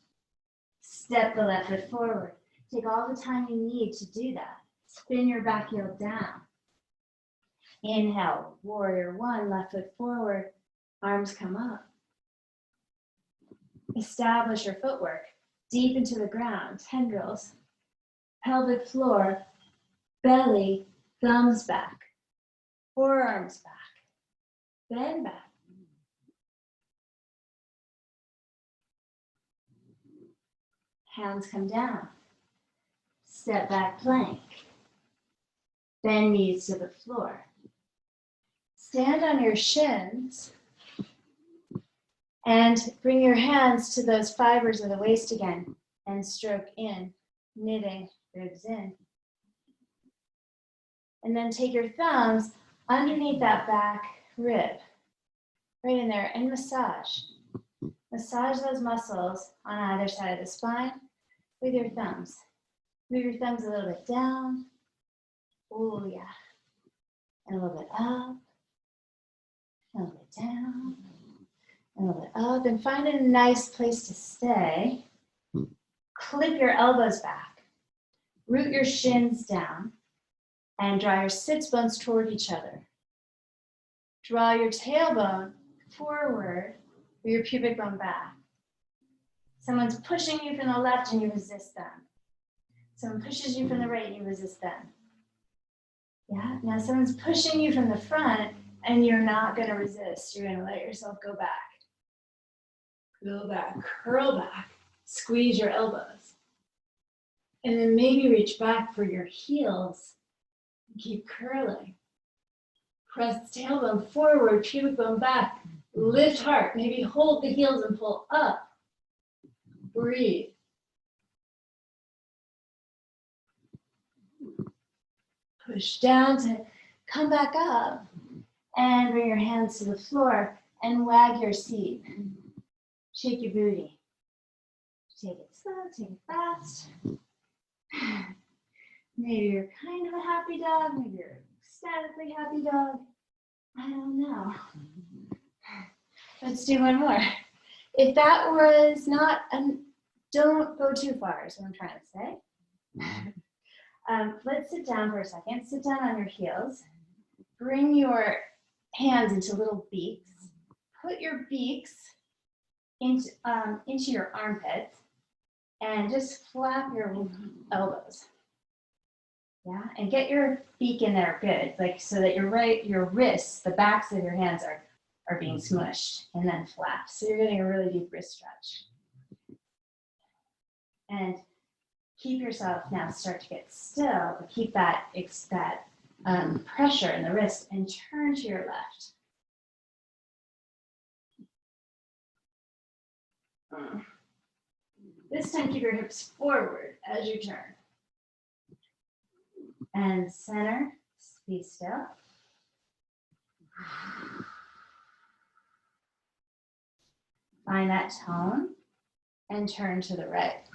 Step the left foot forward. Take all the time you need to do that. Spin your back heel down. Inhale, warrior one, left foot forward, arms come up. Establish your footwork deep into the ground, tendrils, pelvic floor, belly, thumbs back, forearms back, bend back. Hands come down. Step back plank. Bend knees to the floor. Stand on your shins And bring your hands to those fibers of the waist again and stroke in, knitting ribs in. And then take your thumbs underneath that back rib, right in there, and massage. Massage those muscles on either side of the spine with your thumbs. Move your thumbs a little bit down. Oh, yeah. And a little bit up. A little bit down. And a little bit up. And find a nice place to stay. Clip your elbows back. Root your shins down. And draw your sits bones toward each other. Draw your tailbone forward with your pubic bone back. Someone's pushing you from the left and you resist them. Someone pushes you from the right and you resist them. Yeah, now someone's pushing you from the front and you're not gonna resist. You're gonna let yourself go back. Go back, curl back, squeeze your elbows. And then maybe reach back for your heels. Keep curling. Press tailbone forward, pubic bone back. Lift heart. Maybe hold the heels and pull up. Breathe. Push down to come back up. And bring your hands to the floor and wag your seat. Shake your booty. Take it slow, take it fast. Maybe you're kind of a happy dog, maybe you're ecstatically happy dog. I don't know. Let's do one more. If that was not, don't go too far is what I'm trying to say. Let's sit down for a second. Sit down on your heels. Bring your hands into little beaks. Put your beaks into your armpits and just flap your elbows. Yeah, and get your beak in there good, like so that your wrists, the backs of your hands are being smushed, and then flap. So you're getting a really deep wrist stretch. And keep yourself now, start to get still, but keep that pressure in the wrist and turn to your left. This time keep your hips forward as you turn. And center, be still. Find that tone and turn to the right.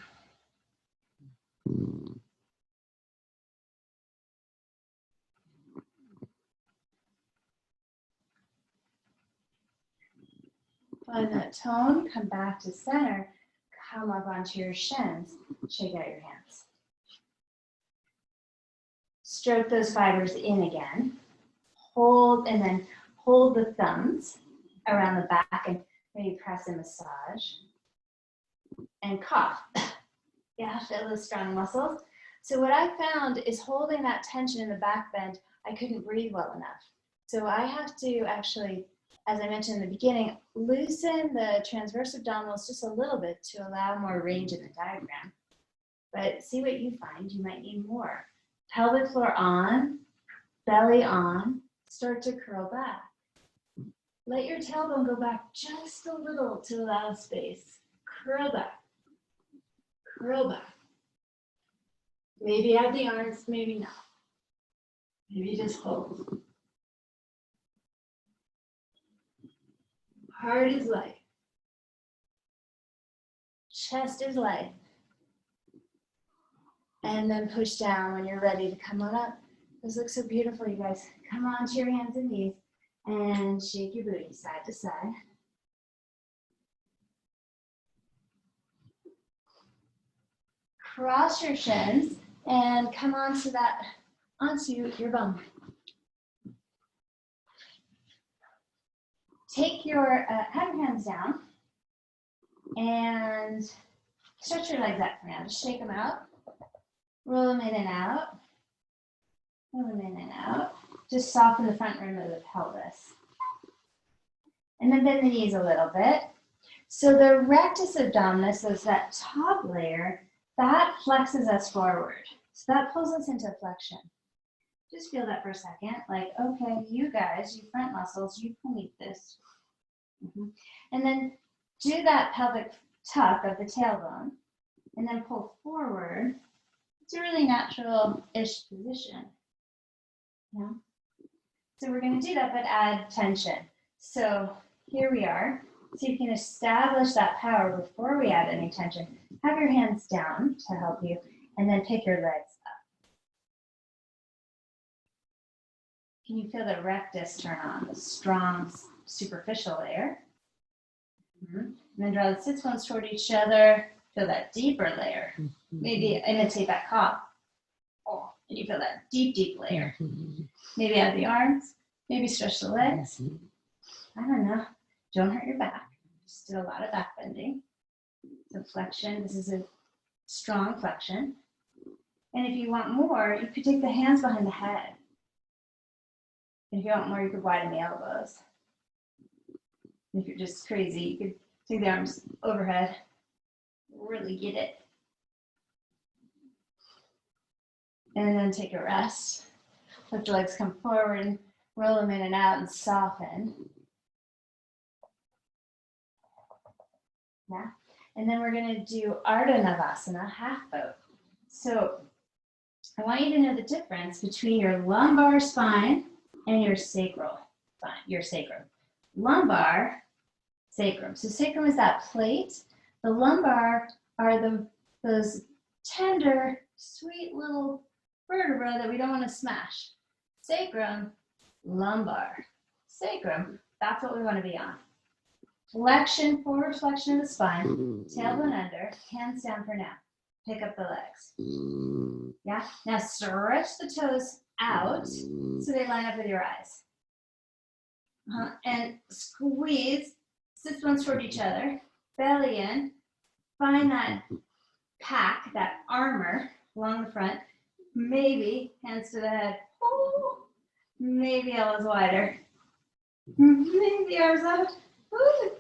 Find that tone, come back to center, come up onto your shins, shake out your hands. Stroke those fibers in again. Hold, and then hold the thumbs around the back and maybe press and massage. And cough. Yeah, feel those strong muscles. So what I found is holding that tension in the back bend, I couldn't breathe well enough. So I have to actually, as I mentioned in the beginning, loosen the transverse abdominals just a little bit to allow more range in the diaphragm. But see what you find, you might need more. Pelvic floor on, belly on, start to curl back. Let your tailbone go back just a little to allow space. Curl back. Curl back. Maybe add the arms, maybe not. Maybe just hold. Heart is light. Chest is light. And then push down when you're ready to come on up. This looks so beautiful, you guys. Come on to your hands and knees and shake your booty side to side. Cross your shins and come onto your bum. Take your, have your hands down and stretch your legs out for now. Just shake them out. Roll them in and out. Roll them in and out. Just soften the front rim of the pelvis. And then bend the knees a little bit. So the rectus abdominis, so it's that top layer, that flexes us forward. So that pulls us into flexion. Just feel that for a second. Like, okay, you guys, you front muscles, you can meet this. And then do that pelvic tuck of the tailbone and then pull forward. It's a really natural-ish position. Yeah. So we're going to do that, but add tension. So here we are. So you can establish that power before we add any tension. Have your hands down to help you, and then pick your legs up. Can you feel the rectus turn on, the strong superficial layer? And then draw the sits bones toward each other. Feel that deeper layer. Maybe imitate that cough. Oh, and you feel that deep, deep layer. Maybe add the arms. Maybe stretch the legs. I don't know. Don't hurt your back. Just did a lot of back bending. So flexion. This is a strong flexion. And if you want more, you could take the hands behind the head. If you want more, you could widen the elbows. If you're just crazy, you could take the arms overhead. Really get it. And then take a rest. Let the legs come forward and roll them in and out and soften. Yeah. And then we're going to do Ardha Navasana, half boat. So I want you to know the difference between your lumbar spine and your sacral spine, your sacrum. Lumbar, sacrum. So sacrum is that plate. The lumbar are those tender, sweet little vertebrae that we don't want to smash. Sacrum, lumbar. Sacrum, that's what we want to be on. Flexion, forward flexion of the spine, tailbone under, hands down for now. Pick up the legs. Yeah, now stretch the toes out so they line up with your eyes. And squeeze, sits bones toward each other, belly in. Find that pack, that armor along the front. Maybe hands to the head. Oh, maybe elbows wider. Maybe arms up. Ooh,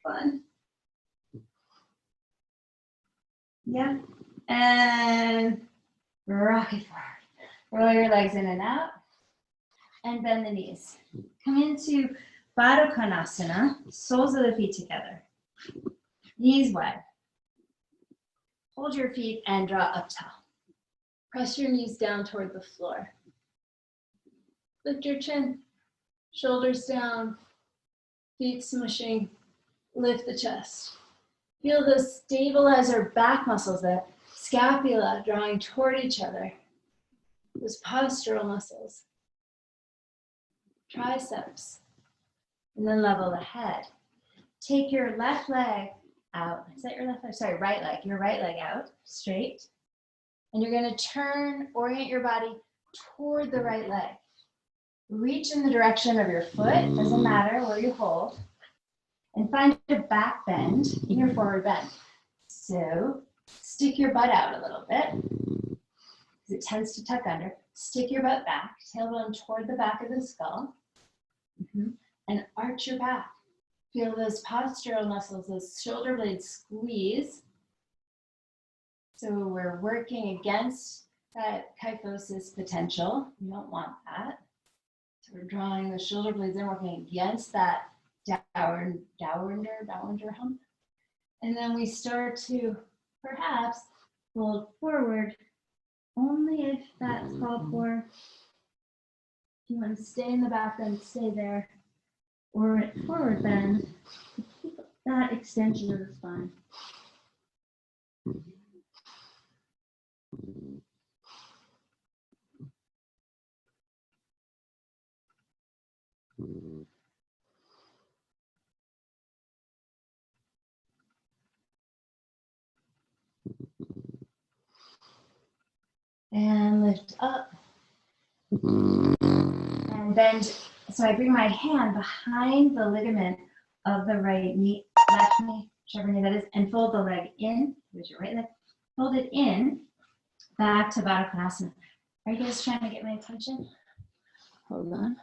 fun. Yeah. And rock it forward. Roll your legs in and out. And bend the knees. Come into Baddha Konasana, soles of the feet together. Knees wide. Hold your feet and draw up tall. Press your knees down toward the floor. Lift your chin, shoulders down, feet smushing, lift the chest. Feel those stabilizer back muscles, that scapula drawing toward each other. Those postural muscles. Triceps. And then level the head. Take your left leg out. Is that your left leg? Sorry, right leg. Your right leg out, straight. And you're going to orient your body toward the right leg. Reach in the direction of your foot, doesn't matter where you hold. And find a back bend in your forward bend. So stick your butt out a little bit, because it tends to tuck under. Stick your butt back, tailbone toward the back of the skull. And arch your back. Feel those postural muscles, those shoulder blades squeeze. So we're working against that kyphosis potential. We don't want that. So we're drawing the shoulder blades in, working against that dowager hump. And then we start to perhaps fold forward only if that's called for. If you want to stay in the back bend, stay there. Or at forward bend, keep that extension of the spine. And lift up. And bend. So I bring my hand behind the ligament of the right knee, left knee, whichever knee that is, and fold the leg in. Here's your right leg. Fold it in, back to Baddha Konasana. Are you guys trying to get my attention? Hold on.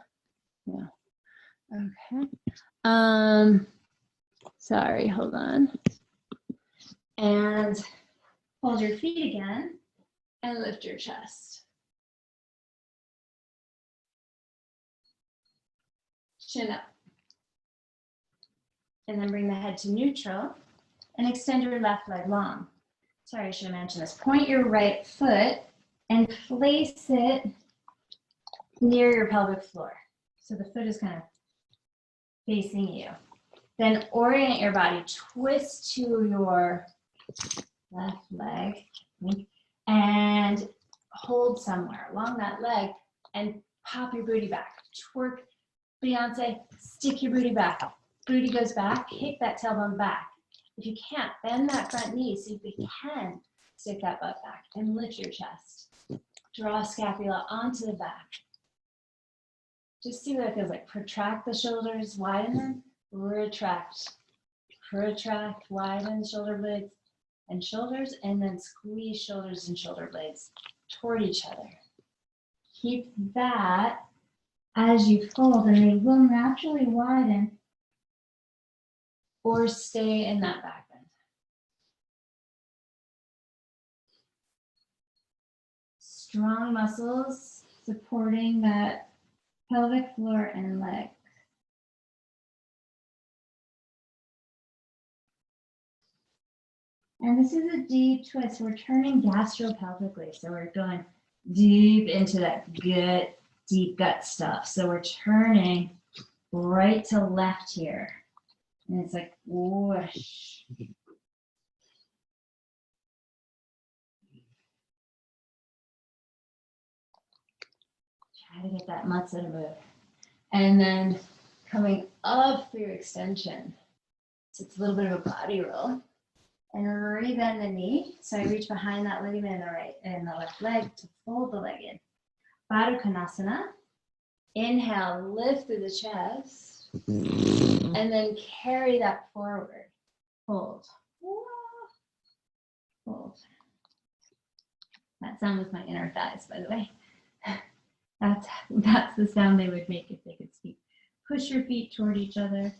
Yeah. Okay. Sorry, hold on. And hold your feet again. And lift your chest. Chin up. And then bring the head to neutral and extend your left leg long. Sorry, I should have mentioned this. Point your right foot and place it near your pelvic floor. So the foot is kind of facing you. Then orient your body, twist to your left leg and hold somewhere along that leg and pop your booty back. Twerk, Beyonce, stick your booty back. Booty goes back, kick that tailbone back. If you can't, bend that front knee so you can stick that butt back and lift your chest. Draw scapula onto the back. Just see what it feels like. Protract the shoulders, widen them, retract. Protract, widen shoulder blades and shoulders, and then squeeze shoulders and shoulder blades toward each other. Keep that as you fold, and they will naturally widen or stay in that back bend. Strong muscles supporting that pelvic floor and leg. And this is a deep twist. We're turning gastropelvically, so we're going deep into that good, deep gut stuff. So we're turning right to left here. And it's like whoosh. Try to get that matza to move. And then coming up through extension. So it's a little bit of a body roll. And rebend the knee. So I reach behind that ligament in the right and the left leg to fold the leg in. Baddha Konasana. Inhale, lift through the chest. And then carry that forward. Hold. Hold. That sound was my inner thighs, by the way. That's the sound they would make if they could speak. Push your feet toward each other.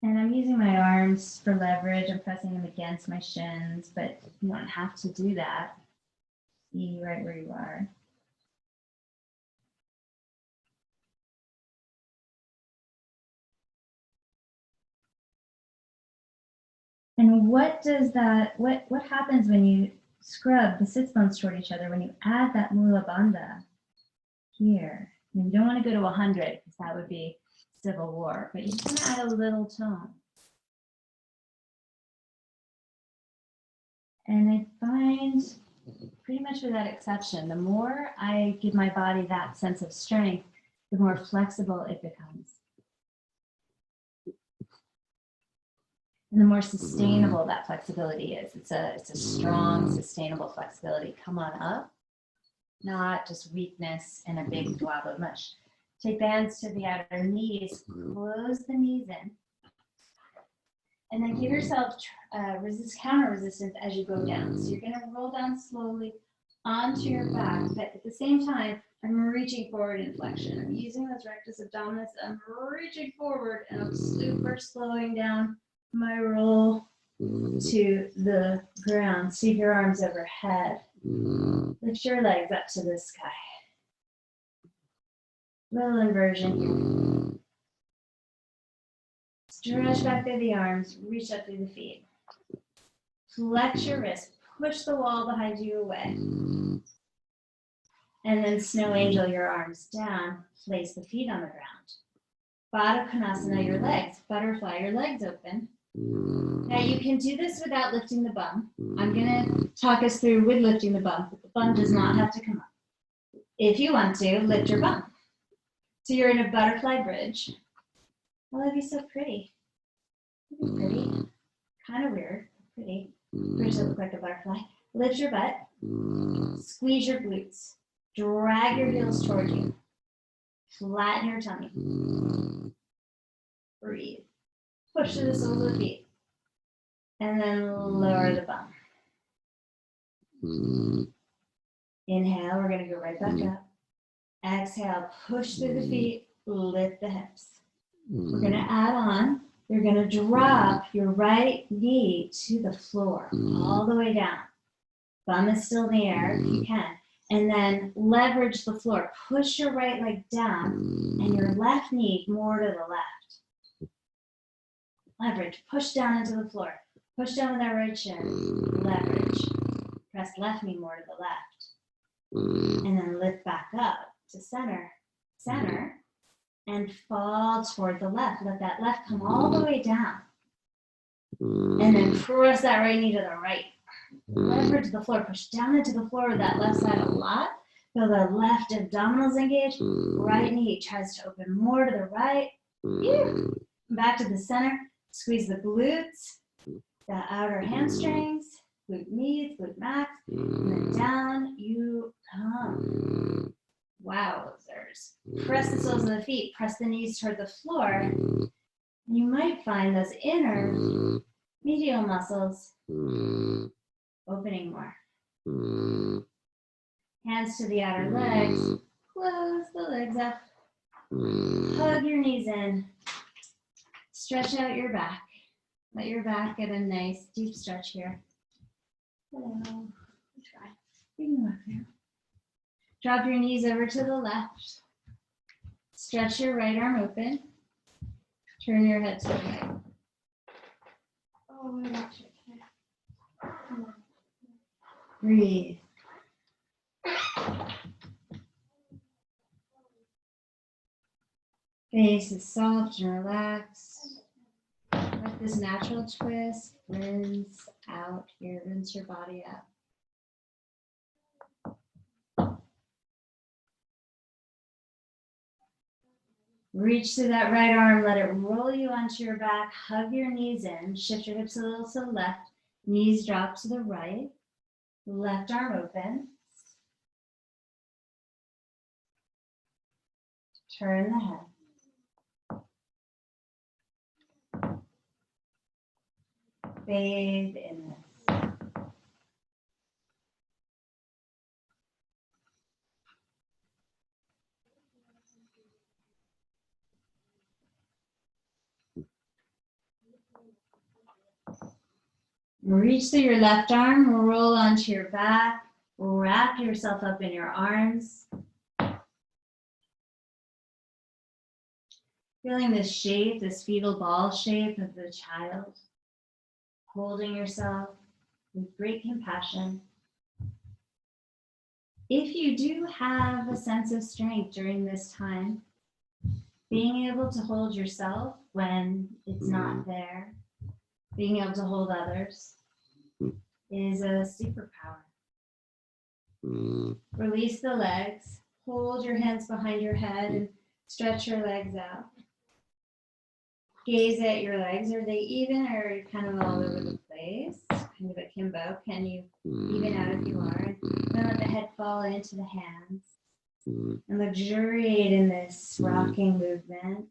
And I'm using my arms for leverage. I'm pressing them against my shins, but you don't have to do that. Be right where you are. And what does that, what happens when you scrub the sits bones toward each other, when you add that mula bandha here? And you don't want to go to 100 because that would be civil war, but you can add a little tone. And I find, pretty much without exception, the more I give my body that sense of strength, the more flexible it becomes. And the more sustainable that flexibility is. It's a strong, sustainable flexibility. Come on up, not just weakness and a big blob of mush. Take the hands to the outer knees, close the knees in, and then give yourself counter resistance as you go down. So you're going to roll down slowly onto your back, but at the same time, I'm reaching forward in flexion. I'm using those rectus abdominis. I'm reaching forward, and I'm super slowing down my roll to the ground. Sweep your arms overhead. Lift your legs up to the sky. Little inversion here. Stretch back through the arms, reach up through the feet. Flex your wrist, push the wall behind you away. And then snow angel your arms down, place the feet on the ground. Baddha Konasana, your legs, butterfly, your legs open. Now you can do this without lifting the bum. I'm gonna talk us through with lifting the bum, but the bum does not have to come up. If you want to, lift your bum. So you're in a butterfly bridge. Oh, that'd be so pretty. That'd be pretty. Kind of weird. Pretty. Bridge that look like a butterfly. Lift your butt. Squeeze your glutes. Drag your heels toward you. Flatten your tummy. Breathe. Push to the soles of the feet. And then lower the bum. Inhale, we're going to go right back up. Exhale, push through the feet, lift the hips. We're going to add on. You're going to drop your right knee to the floor, all the way down. Bum is still in the air if you can. And then leverage the floor. Push your right leg down and your left knee more to the left. Leverage. Push down into the floor. Push down with that right shin. Leverage. Press left knee more to the left. And then lift back up to center. Center. And fall toward the left. Let that left come all the way down. And then press that right knee to the right. Leverage the floor. Push down into the floor with that left side a lot. Feel the left abdominals engage. Right knee tries to open more to the right. Back to the center. Squeeze the glutes, the outer hamstrings, glute medius, glute max. And then down you come. Wowzers. Press the soles of the feet. Press the knees toward the floor. And you might find those inner medial muscles opening more. Hands to the outer legs. Close the legs up. Hug your knees in. Stretch out your back. Let your back get a nice deep stretch here. Hello. Try. You can walk now. Drop your knees over to the left. Stretch your right arm open. Turn your head to the right. Oh, I got you. Breathe. Face is soft and relaxed. Let this natural twist rinse out here. Rinse your body out. Reach through that right arm. Let it roll you onto your back. Hug your knees in. Shift your hips a little to the left. Knees drop to the right. Left arm open. Turn the head. Bathe in this. Reach through your left arm, roll onto your back, wrap yourself up in your arms. Feeling this shape, this fetal ball shape of the child. Holding yourself with great compassion. If you do have a sense of strength during this time, being able to hold yourself when it's not there, being able to hold others is a superpower. Release the legs, hold your hands behind your head and stretch your legs out. Gaze at your legs. Are they even or are you kind of all over the place? Kind of akimbo. Can you even out if you are? Then let the head fall into the hands. And luxuriate in this rocking movement.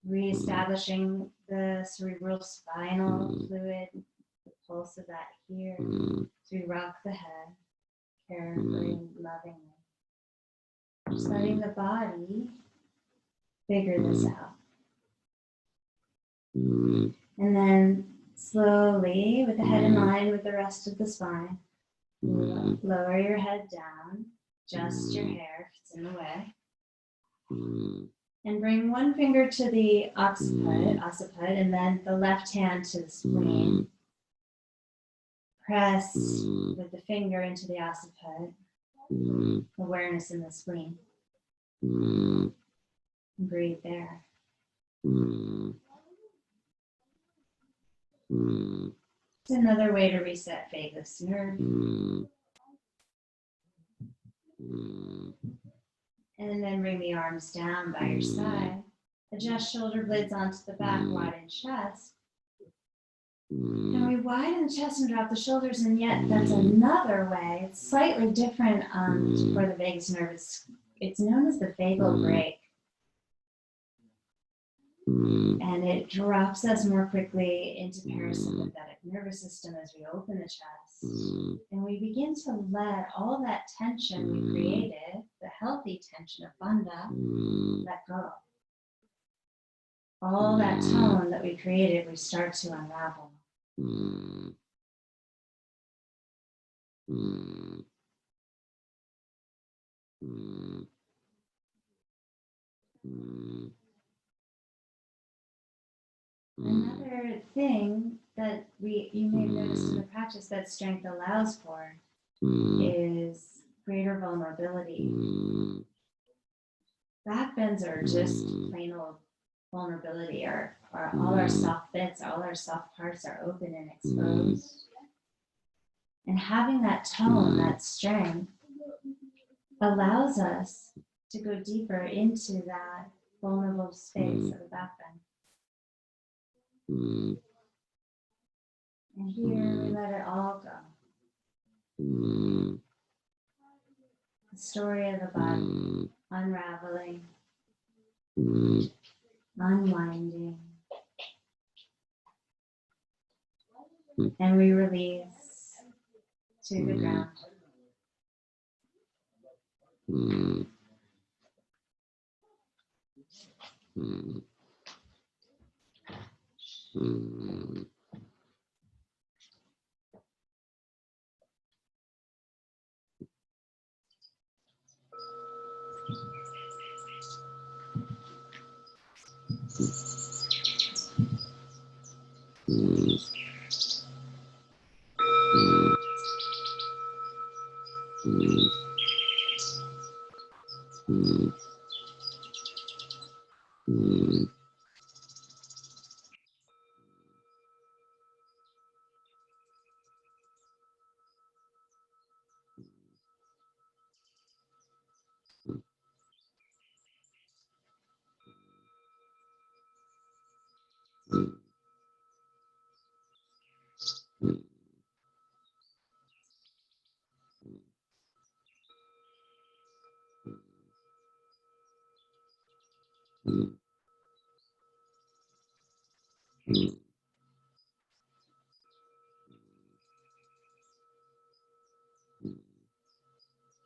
Reestablishing the cerebral spinal fluid, the pulse of that here. As we rock the head carefully and lovingly. Just letting the body figure this out. And then slowly, with the head in line with the rest of the spine, lower your head down, adjust your hair if it's in the way. And bring one finger to the occiput, and then the left hand to the spleen. Press with the finger into the occiput. Awareness in the spleen. Breathe there. It's another way to reset vagus nerve. And then bring the arms down by your side. Adjust shoulder blades onto the back, widen chest. And we widen the chest and drop the shoulders, and yet that's another way. It's slightly different for the vagus nerve. It's known as the vagal brake. And it drops us more quickly into parasympathetic nervous system as we open the chest. And we begin to let all that tension we created, the healthy tension of bandha, let go. All that tone that we created, we start to unravel. Another thing that you may have noticed in the practice that strength allows for is greater vulnerability. Back bends are just plain old vulnerability. All our soft bits, all our soft parts are open and exposed. And having that tone, that strength, allows us to go deeper into that vulnerable space of the back bend. And here we let it all go. The story of the body unraveling, unwinding, and we release to the ground.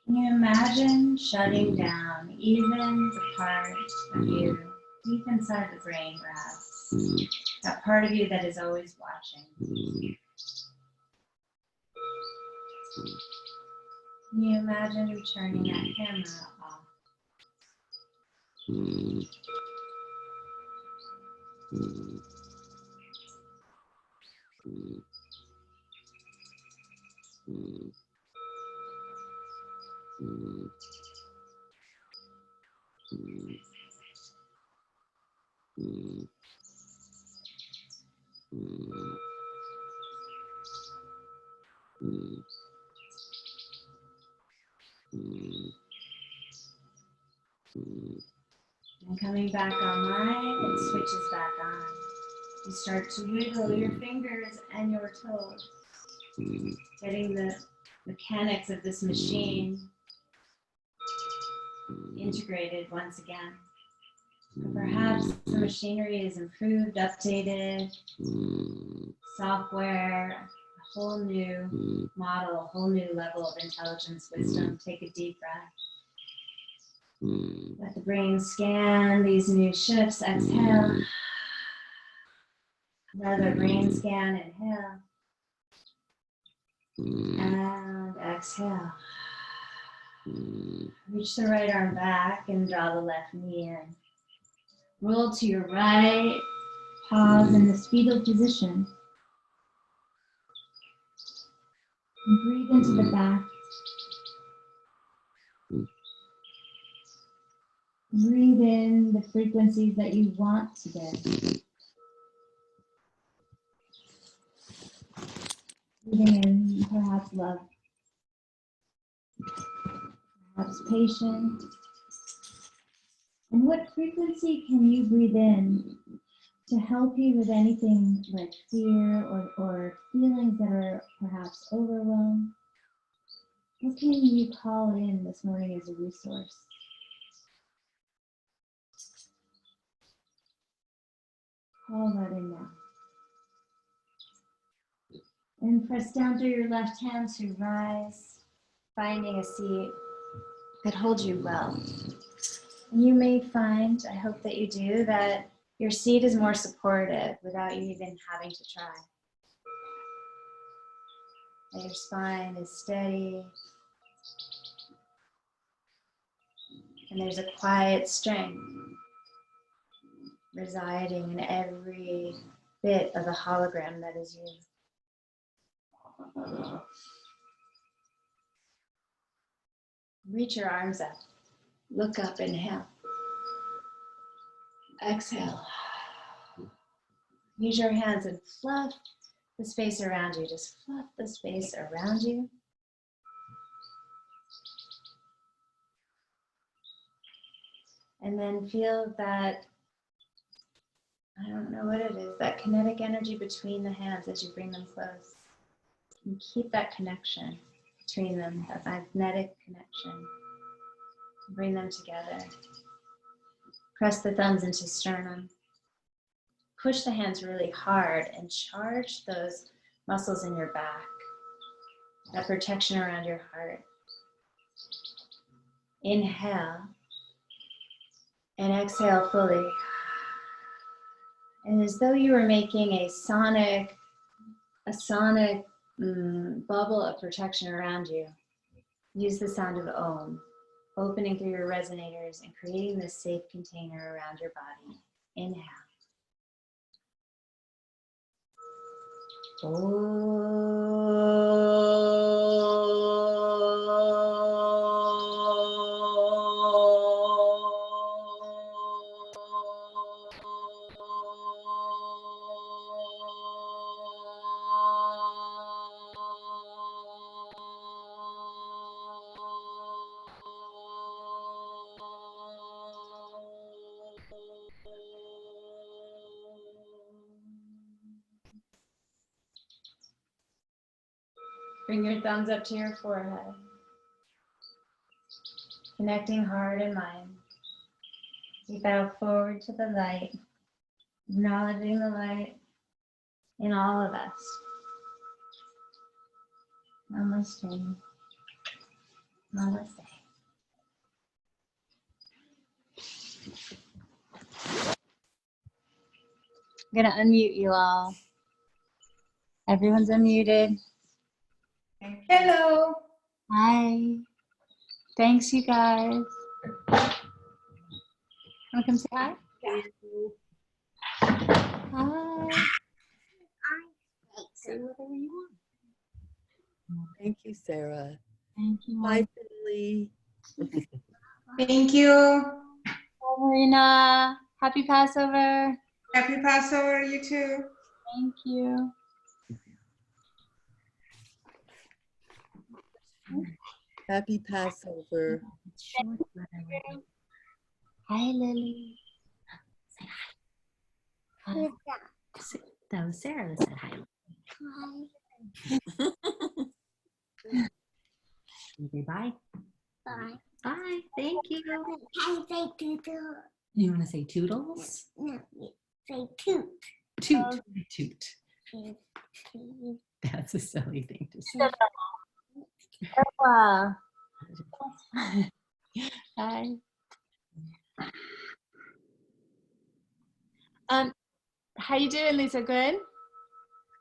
Can you imagine shutting down even the part of you, deep inside the brain perhaps, that part of you that is always watching? Can you imagine turning that camera off? And coming back online, it switches back on. You start to wiggle your fingers and your toes, getting the mechanics of this machine integrated once again. Perhaps the machinery is improved, updated, software, a whole new model, a whole new level of intelligence, wisdom. Take a deep breath. Let the brain scan these new shifts. Exhale. Another brain scan. Inhale. And exhale. Reach the right arm back and draw the left knee in. Roll to your right. Pause in this fetal position. And breathe into the back. Breathe in the frequencies that you want to get. Breathing in perhaps love, perhaps patience. And what frequency can you breathe in to help you with anything like fear or feelings that are perhaps overwhelmed? What can you call in this morning as a resource? Call that in now. And press down through your left hand to rise, finding a seat that holds you well. And you may find, I hope that you do, that your seat is more supportive without you even having to try. That your spine is steady. And there's a quiet strength residing in every bit of the hologram that is you. Reach your arms up. Look up, inhale. Exhale. Use your hands and fluff the space around you. Just fluff the space around you. And then feel that, I don't know what it is, that kinetic energy between the hands as you bring them close. And keep that connection between them, that magnetic connection. Bring them together. Press the thumbs into sternum. Push the hands really hard and charge those muscles in your back. That protection around your heart. Inhale. And exhale fully. And as though you were making a sonic bubble of protection around you, use the sound of Om, opening through your resonators and creating this safe container around your body. Inhale. Bring your thumbs up to your forehead, connecting heart and mind. We bow forward to the light, acknowledging the light in all of us. Namaste. Namaste. I'm gonna unmute you all. Everyone's unmuted. Hello. Hi. Thanks, you guys. Wanna come say hi? Hi. Say whatever you want. Thank you, Sarah. Thank you. Bye, Finley. Thank you. Hi, Marina. Happy Passover. Happy Passover, you too. Thank you. Happy Passover. Hi, Lily. Say hi. Hi. That was Sarah that said hi. Hi. Okay, bye. Bye. Bye. Thank you. I say toodle. You want to say toodles? No, say toot. Toot. Toot. Toot, toot. That's a silly thing to say. Wow. Hi. How you doing, Lisa? Good?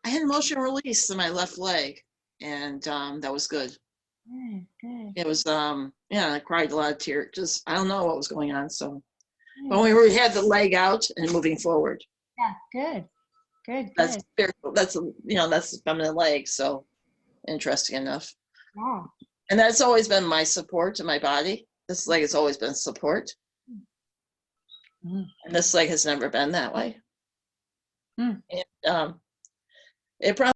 I had motion release in my left leg, and that was good. Good, good. It was, yeah, I cried a lot of tears. Just, I don't know what was going on. So, but we had the leg out and moving forward. Yeah, good. Good, That's good. spiritual. That's, that's the feminine leg. So, interesting enough. Yeah. And that's always been my support to my body. This leg has always been support. And this leg has never been that way. Mm. And it probably